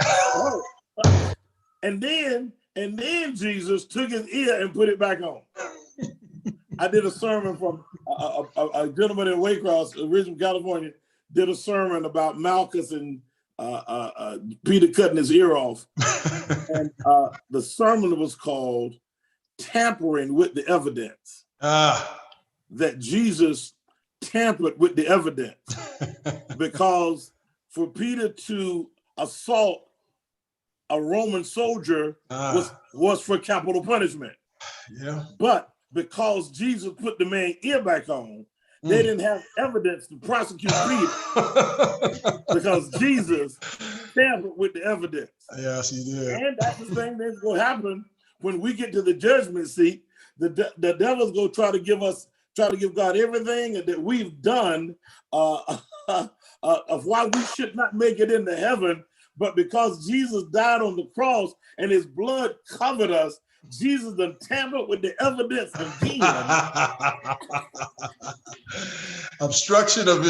And then Jesus took his ear and put it back on. I did a sermon from a gentleman in Waycross, original California, did a sermon about Malchus and Peter cutting his ear off. And the sermon was called Tampering with the Evidence. That Jesus tampered with the evidence. Because for Peter to assault a Roman soldier was for capital punishment. Yeah. But because Jesus put the man's ear back on, they didn't have evidence to prosecute Peter because Jesus tampered with the evidence. Yes, he did. And that's the thing that's going to happen when we get to the judgment seat. The devil's going to try to give God everything that we've done of why we should not make it into heaven. But because Jesus died on the cross and his blood covered us, Jesus done tampered with the evidence again. Obstruction of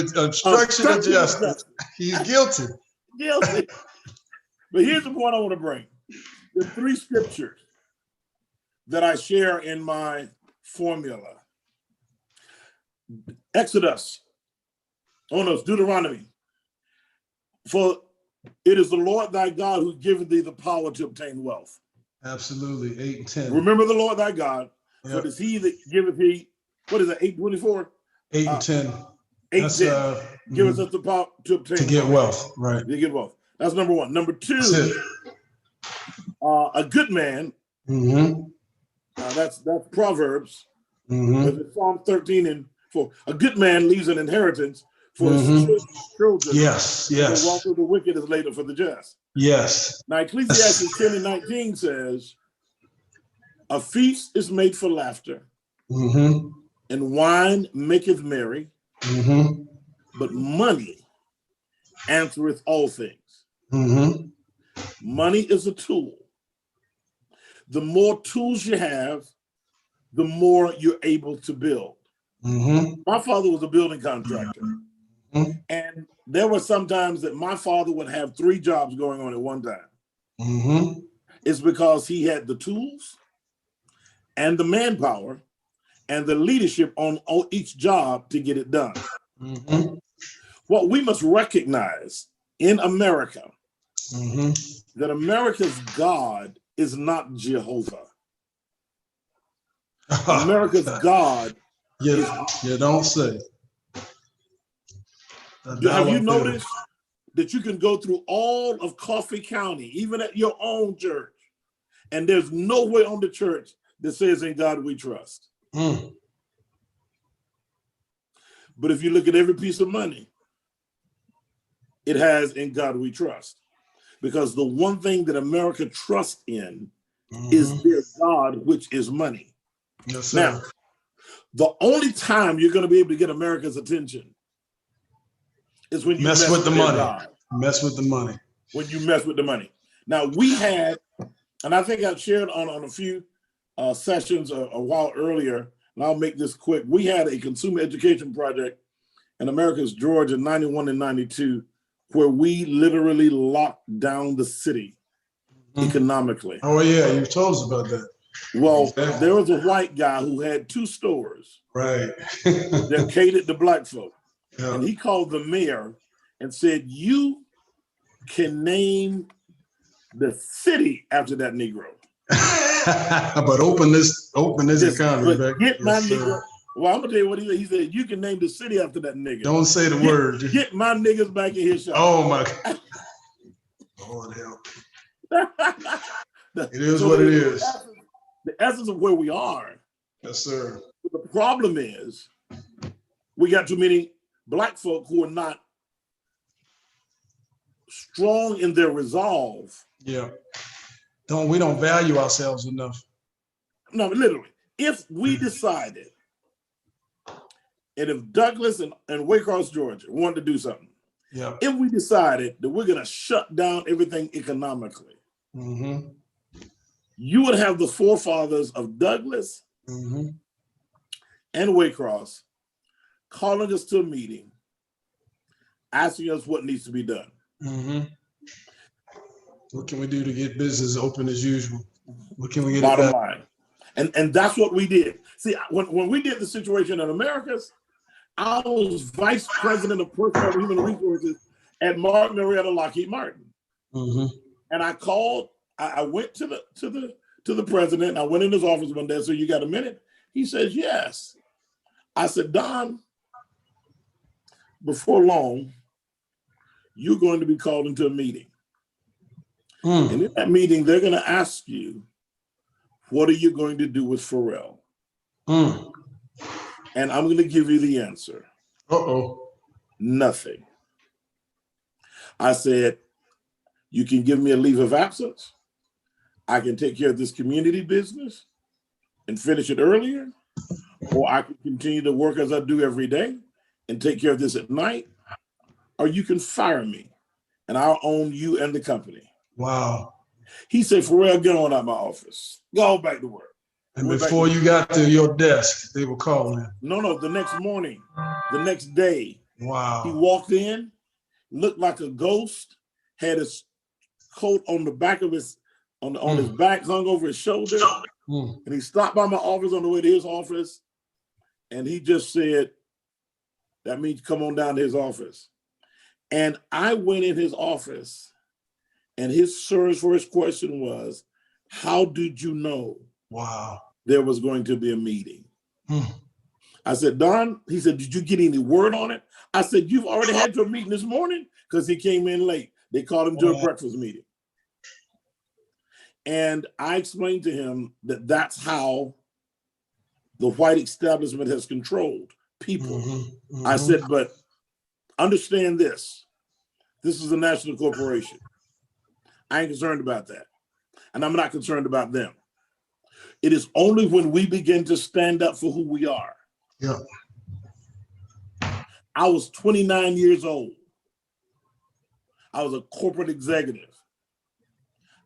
justice. He's guilty. Guilty. But here's the point I want to bring. The three scriptures that I share in my formula. Exodus. Deuteronomy. For it is the Lord thy God who giveth thee the power to obtain wealth. Absolutely. 8 and 10. Remember the Lord thy God, for it is he that giveth thee, what is that, 8:24? 8 and 10. 8:10. Giveth us the power to obtain to get wealth. Right. To get wealth. That's number one. Number two, a good man. That's Proverbs. Psalm 13:4. A good man leaves an inheritance for his children. Yes. The wealth of the wicked is laid up for the just. Yes. Now Ecclesiastes 10:19 says, a feast is made for laughter, and wine maketh merry, but money answereth all things. Money is a tool. The more tools you have, the more you're able to build. My father was a building contractor. And there were some times that my father would have 3 jobs going on at one time. It's because he had the tools and the manpower and the leadership on each job to get it done. What we must recognize in America, that America's God is not Jehovah. America's God. You don't say. Have you noticed that you can go through all of Coffee County, even at your own church, and there's nowhere on the church that says, in God we trust? But if you look at every piece of money, it has in God we trust. Because the one thing that America trusts in is their God, which is money. Yes, sir. Now, the only time you're going to be able to get America's attention is when you mess with the money. God. Mess with the money. When you mess with the money. Now, we had, and I think I shared on a few sessions a while earlier and I'll make this quick. We had a consumer education project in Americus, Georgia, 91 and 92, where we literally locked down the city economically. Oh yeah, you told us about that. Well, Exactly. there was a white guy who had 2 stores Right. that catered to black folk. Yeah. And he called the mayor and said, you can name the city after that Negro. But open this economy But back. get my Yes, sir. nigga. Well, I'm gonna tell you what he said. He said, you can name the city after that nigga. Don't say the word. Get my niggas back in his shop. Oh my God. Lord help. It is what it is. The essence of where we are. Yes, sir. The problem is we got too many black folk who are not strong in their resolve. Yeah. We don't value ourselves enough. No, literally. If we decided, and if Douglas and Waycross, Georgia wanted to do something, Yeah. if we decided that we're going to shut down everything economically, Mm-hmm. you would have the forefathers of Douglas Mm-hmm. and Waycross calling us to a meeting, asking us what needs to be done. Mm-hmm. What can we do to get business open as usual? What can we get? Bottom line. And that's what we did. See, when we did the situation in Americas, I was vice president of personnel and human resources at Martin Marietta Lockheed Martin. Mm-hmm. And I called, I went to the president, I went in his office one day, so you got a minute? He says, yes. I said, Don, before long, you're going to be called into a meeting. And in that meeting, they're going to ask you, what are you going to do with Pharrell? And I'm going to give you the answer. Uh-oh. Nothing. I said, you can give me a leave of absence. I can take care of this community business and finish it earlier, or I can continue to work as I do every day and take care of this at night, or you can fire me and I'll own you and the company. Wow. He said, Pharrell, get on out of my office. Go back to work. And before you got to your desk, they were calling. No, the next morning, the next day, Wow. he walked in, looked like a ghost, had his coat on the back of his, on his back, hung over his shoulder. And he stopped by my office on the way to his office. And he just said, that means come on down to his office. And I went in his office, and his first question was, how did you know there was going to be a meeting? I said, Don, he said, did you get any word on it? I said, you've already had your meeting this morning? Because he came in late. They called him to a breakfast meeting. And I explained to him that that's how the white establishment has controlled people. I said, but understand this. This is a national corporation. I ain't concerned about that. And I'm not concerned about them. It is only when we begin to stand up for who we are. Yeah. I was 29 years old. I was a corporate executive.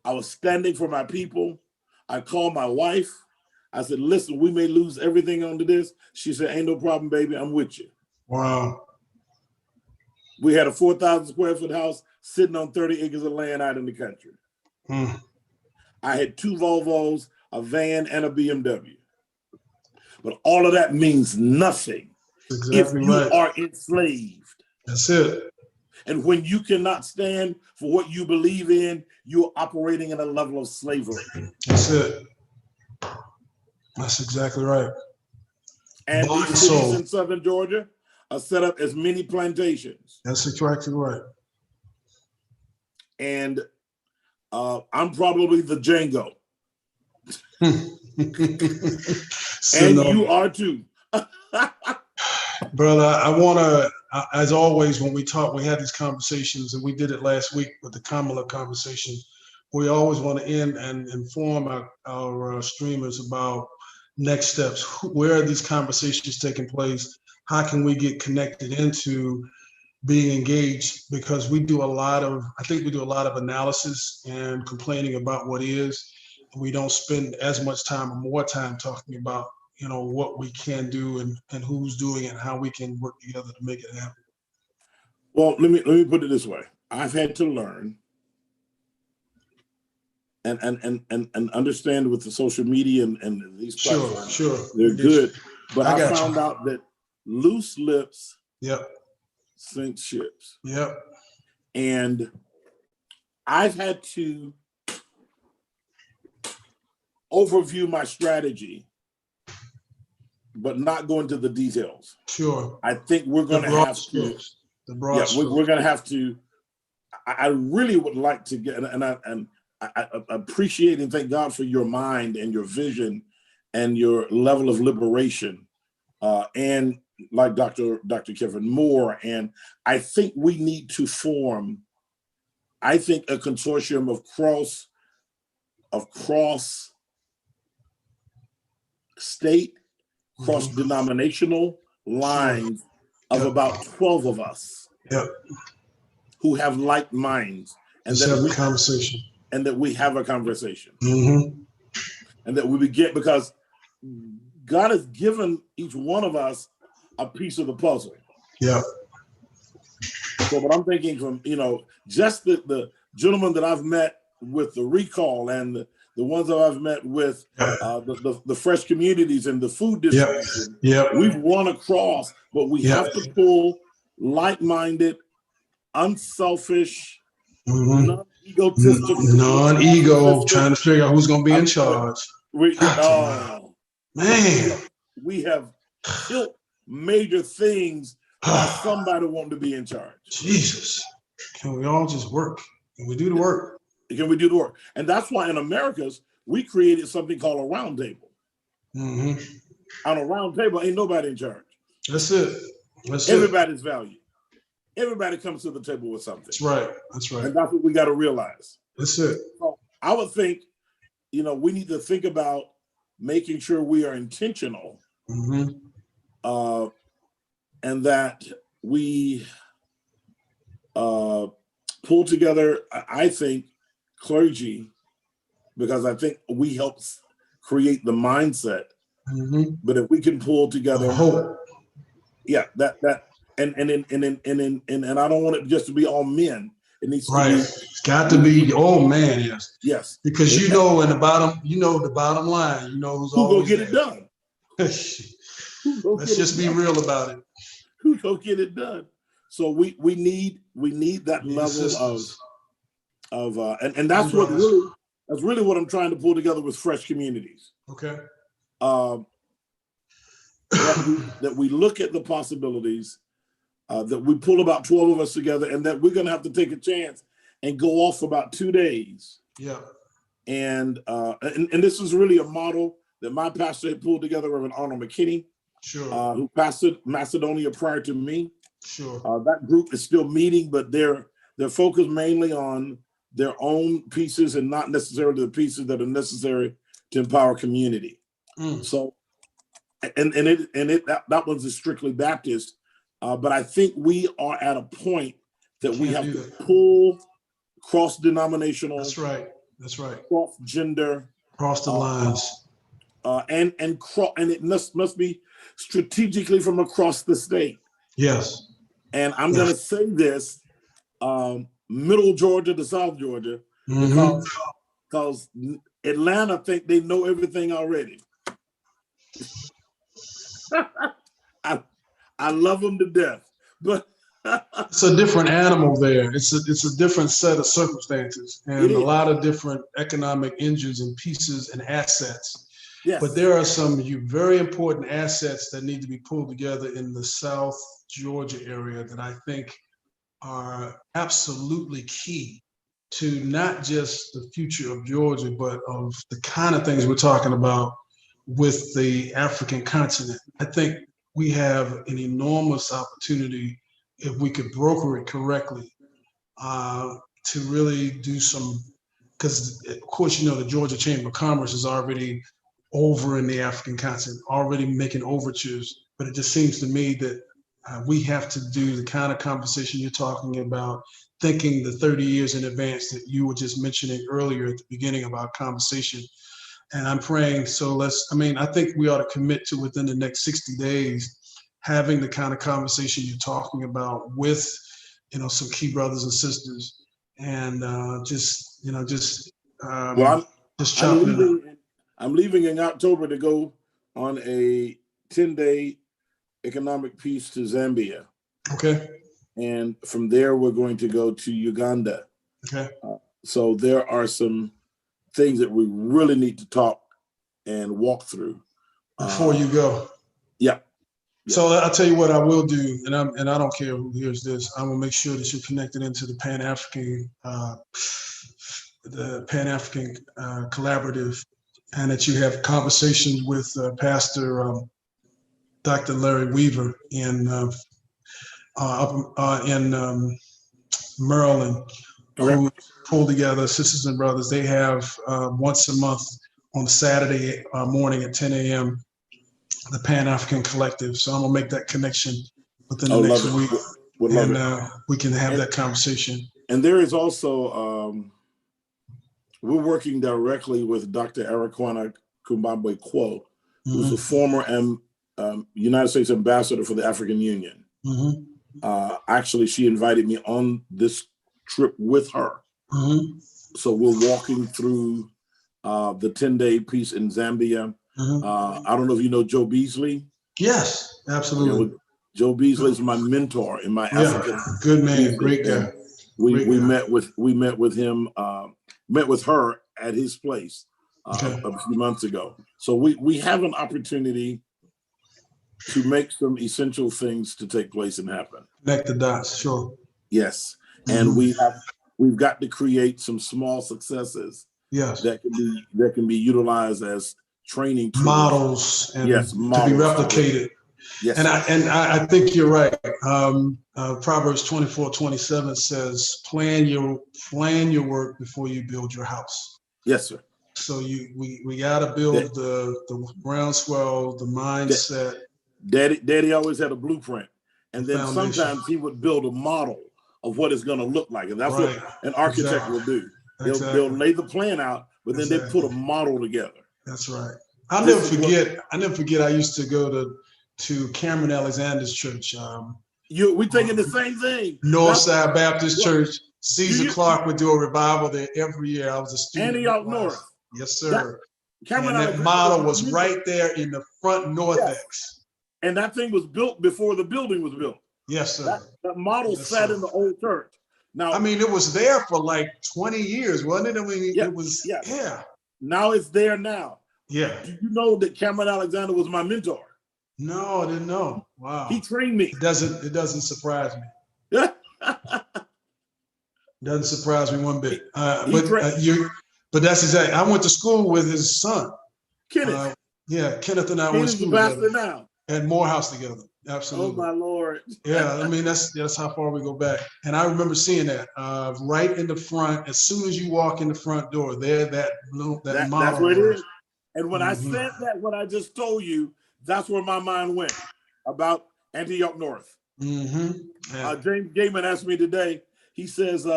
I was standing for my people. I called my wife. I said, listen, we may lose everything under this. She said, ain't no problem, baby. I'm with you. Wow. We had a 4,000 square foot house sitting on 30 acres of land out in the country. I had 2 Volvos, a van, and a BMW. But all of that means nothing if you are enslaved. That's it. And when you cannot stand for what you believe in, you're operating at a level of slavery. That's it. That's exactly right. And these cities in Southern Georgia are set up as mini plantations. That's exactly right. And I'm probably the Django. And you are too. Brother, I want to, as always, when we talk, we have these conversations, and we did it last week with the Kamala conversation. We always want to end and inform our streamers about next steps. Where are these conversations taking place? How can we get connected into being engaged? Because we do a lot of, I think we do a lot of analysis and complaining about what is. We don't spend as much time or more time talking about, what we can do and who's doing it and how we can work together to make it happen. Well, let me put it this way. I've had to learn and understand with the social media and these platforms. Sure. They're good. But I got found out that loose lips sink ships. Yep. And I've had to overview my strategy, but not go into the details. Sure. I think we're going to have to. We're going to have to. I really would like to get, and I appreciate and thank God for your mind and your vision and your level of liberation, and like Dr. Kevin Moore. And I think we need to form, a consortium of cross state, cross-denominational lines of about 12 of us who have like minds, and that we have a conversation, and that we begin, because God has given each one of us a piece of the puzzle. Yeah. So what I'm thinking from, just the gentleman that I've met with the recall and the ones that I've met with the fresh communities and the food distribution, we've won across, but we have to pull like-minded, unselfish, non-egotistic, non-ego, trying to figure out who's going to be in charge. We have killed major things by somebody wanting to be in charge. Jesus, can we all just work? Can we do the work? And that's why in Americas, we created something called a round table. On a round table, ain't nobody in charge. That's it. Everybody's valued. Everybody comes to the table with something. That's right. And that's what we got to realize. That's it. So I would think, we need to think about making sure we are intentional, and that we pull together, I think, clergy, because I think we help create the mindset. But if we can pull together, that and I don't want it just to be all men. It needs to be. It's got to be all man. Yes. Because in the bottom, the bottom line. Who's who gonna get it done? Let's just be real about it. Who gonna get it done? So we need that level of and that's really what I'm trying to pull together with fresh communities. Okay. That we look at the possibilities, that we pull about 12 of us together, and that we're going to have to take a chance and go off for about 2 days. Yeah. And this is really a model that my pastor had pulled together, Reverend Arnold McKinney, who pastored Macedonia prior to me. That group is still meeting, but they're focused mainly on their own pieces and not necessarily the pieces that are necessary to empower community. So, that one's a strictly Baptist, but I think we are at a point that we have to pull cross-denominational. That's right. Cross-gender. Cross the lines. And it must be strategically from across the state. Yes. And I'm going to say this, middle Georgia to South Georgia, because Atlanta think they know everything already. I love them to death, but it's a different animal there. It's a different set of circumstances and a lot of different economic engines and pieces and assets. Yes. But there are some very important assets that need to be pulled together in the South Georgia area that I think are absolutely key to not just the future of Georgia, but of the kind of things we're talking about with the African continent. I think we have an enormous opportunity, if we could broker it correctly, to really do some, because of course, the Georgia Chamber of Commerce is already over in the African continent, already making overtures, but it just seems to me that we have to do the kind of conversation you're talking about, thinking the 30 years in advance that you were just mentioning earlier at the beginning of our conversation. And I'm praying. So I think we ought to commit to within the next 60 days, having the kind of conversation you're talking about with, some key brothers and sisters, and Well, just I'm chopping it up. I'm leaving in October to go on a 10-day economic peace to Zambia. Okay. And from there, we're going to go to Uganda. Okay. So there are some things that we really need to talk and walk through. Before you go. Yeah. So I'll tell you what I will do, and I don't care who hears this. I will make sure that you're connected into the Pan-African collaborative, and that you have conversations with Pastor Dr. Larry Weaver in Maryland, who pull together sisters and brothers. They have once a month on Saturday morning at 10 a.m. the Pan-African Collective. So I'm gonna make that connection within the next week, and we can have that conversation. And there is also, we're working directly with Dr. Arakwana Kumbambwe Kwo, who's the former United States ambassador for the African Union. Actually, she invited me on this trip with her. So we're walking through the 10-day peace in Zambia. I don't know if you know Joe Beasley. Yes, absolutely. Joe Beasley is my mentor in my African. Good man, great guy. We met with him, met with her at his place a few months ago. So we have an opportunity to make some essential things to take place and happen. Connect the dots, sure. Yes, and we've got to create some small successes. Yes, that can be utilized as training tools. Models and models to be replicated. Yes, and I think you're right. Proverbs 24:27 says, "Plan your work before you build your house." Yes, sir. So we got to build the groundswell, the mindset. Daddy always had a blueprint, and then sometimes he would build a model of what it's going to look like, and that's what an architect will do. They'll lay the plan out, but then they put a model together. That's right. I'll never forget. I used to go to Cameron Alexander's church. We thinking the same thing. Northside Baptist Church. Caesar Clark would do a revival there every year. I was a student. Antioch North. Yes, sir. Cameron and that model was right there in the front narthex. And that thing was built before the building was built. Yes, sir. That model sat in the old church. Now, I mean, it was there for like 20 years, wasn't it? I mean, it was, Now it's there now. Yeah. Do you know that Cameron Alexander was my mentor? No, I didn't know. Wow. He trained me. It doesn't surprise me. Doesn't surprise me one bit. But that's exactly. I went to school with his son, Kenneth. Kenneth and I went to school together. Now. At Morehouse together. Absolutely. Oh my Lord. Yeah, I mean that's how far we go back. And I remember seeing that right in the front. As soon as you walk in the front door, there that model. That's where it is. And when I said that, what I just told you, that's where my mind went about Antioch North. James Gaiman asked me today. He says, "We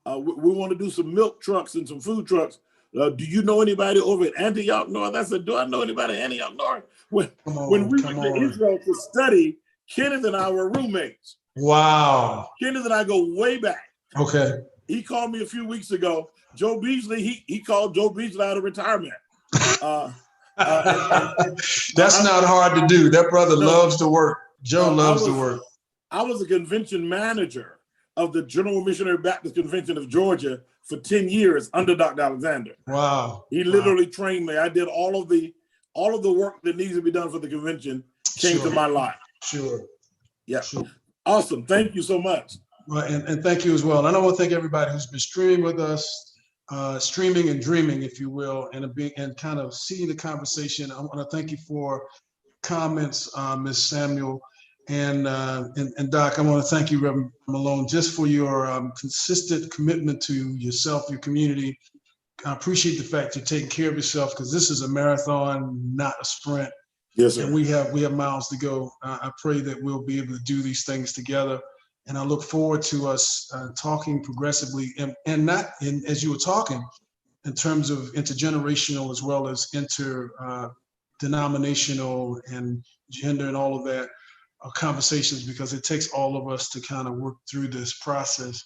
want to do some milk trucks and some food trucks. Do you know anybody over at Antioch North?" I said, "Do I know anybody at Antioch North?" When we went to Israel to study, Kenneth and I were roommates. Wow. Kenneth and I go way back. Okay. He called me a few weeks ago. Joe Beasley, he called Joe Beasley out of retirement. That's not hard to do. That brother loves to work. Joe loves to work. I was a convention manager of the General Missionary Baptist Convention of Georgia for 10 years under Dr. Alexander. Wow. He literally trained me. I did all of the work that needs to be done for the convention came to my life. Sure. Yeah. Sure. Awesome. Thank you so much. Well, and thank you as well. And I want to thank everybody who's been streaming with us, streaming and dreaming, if you will, and kind of seeing the conversation. I want to thank you for comments, Ms. Samuel. And Doc, I want to thank you, Reverend Malone, just for your consistent commitment to yourself, your community. I appreciate the fact you're taking care of yourself, because this is a marathon, not a sprint. Yes, sir. And we have miles to go. I pray that we'll be able to do these things together. And I look forward to us talking progressively and as you were talking, in terms of intergenerational as well as interdenominational and gender and all of that conversations, because it takes all of us to kind of work through this process.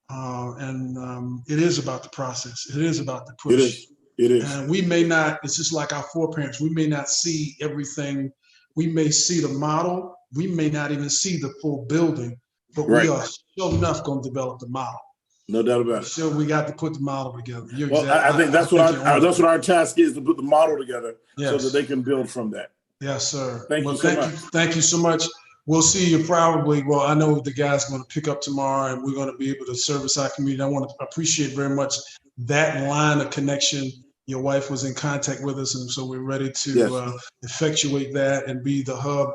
It is about the process. It is about the push. It is. It is. And we may not, it's just like our foreparents, we may not see everything. We may see the model. We may not even see the full building, but Right. we are sure enough going to develop the model. No doubt about it. So we got to put the model together. I think that's what our task is, to put the model together, so that they can build from that. Yes, sir. Thank you so much. Thank you so much. We'll see you probably. Well, I know the guys are going to pick up tomorrow, and we're going to be able to service our community. I want to appreciate very much that line of connection. Your wife was in contact with us, and so we're ready to effectuate that and be the hub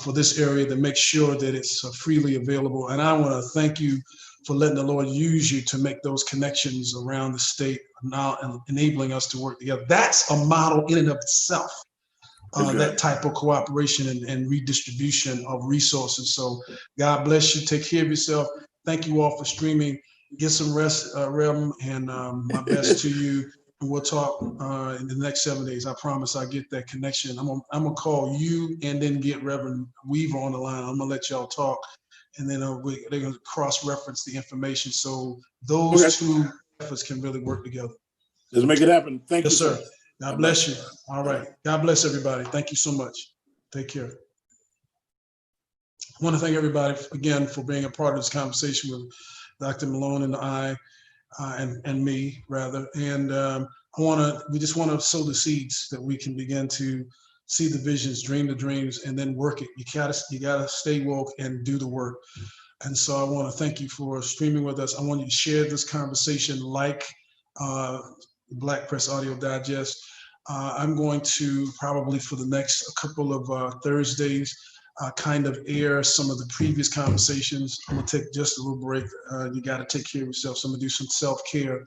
for this area to make sure that it's freely available. And I want to thank you for letting the Lord use you to make those connections around the state now and enabling us to work together. That's a model in and of itself. That type of cooperation and redistribution of resources. So God bless you. Take care of yourself. Thank you all for streaming. Get some rest, Rem, and my best to you. And we'll talk in the next 7 days. I promise I'll get that connection. I'm gonna call you and then get Reverend Weaver on the line. I'm gonna let y'all talk, and then they're gonna cross-reference the information so those two efforts can really work together. Let's make it happen. Thank you, sir. God bless you. All right. God bless everybody. Thank you so much. Take care. I want to thank everybody again for being a part of this conversation with Dr. Malone and I, and me rather. And we just want to sow the seeds that we can begin to see the visions, dream the dreams, and then work it. You gotta stay woke and do the work. And so I want to thank you for streaming with us. I want you to share this conversation like Black Press Audio Digest. I'm going to probably for the next couple of Thursdays kind of air some of the previous conversations. I'm gonna take just a little break. You got to take care of yourself. So I'm gonna do some self-care,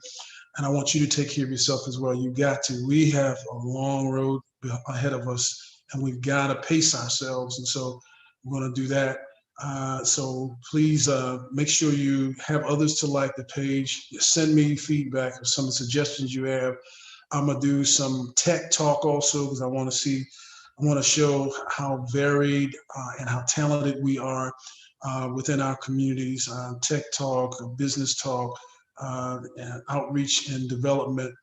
and I want you to take care of yourself as well. You got to. We have a long road ahead of us, and we've got to pace ourselves. And so we're gonna do that. So please make sure you have others to like the page. Send me feedback of some of the suggestions you have. I'm gonna do some tech talk also, because I want to show how varied and how talented we are within our communities. Tech talk, business talk, and outreach and development,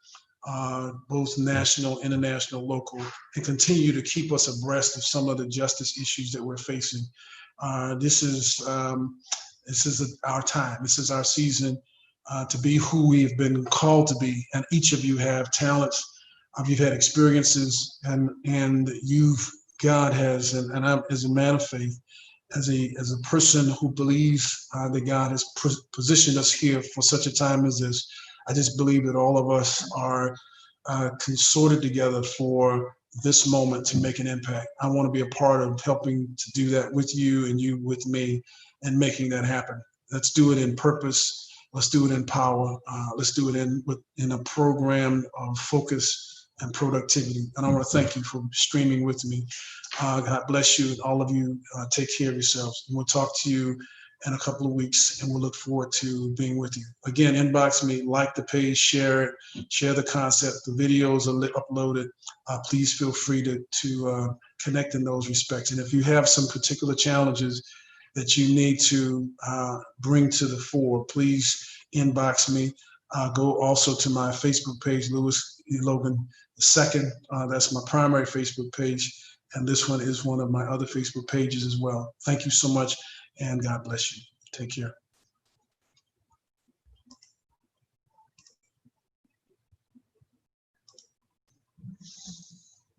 both national, international, local, and continue to keep us abreast of some of the justice issues that we're facing. This is our time. This is our season to be who we've been called to be. And each of you have talents. You've had experiences, and God has, and I'm as a man of faith, as a person who believes that God has positioned us here for such a time as this. I just believe that all of us are consorted together for this moment to make an impact. I want to be a part of helping to do that with you and you with me, and making that happen. Let's do it in purpose. Let's do it in power. Let's do it in a program of focus and productivity. And I want to thank you for streaming with me. God bless you, and all of you take care of yourselves. And we'll talk to you in a couple of weeks, and we'll look forward to being with you. Again, inbox me, like the page, share it, share the concept. The videos are uploaded. Please feel free to connect in those respects. And if you have some particular challenges that you need to bring to the fore, please inbox me. Go also to my Facebook page, Louis E. Logan II. That's my primary Facebook page. And this one is one of my other Facebook pages as well. Thank you so much, and God bless you. Take care.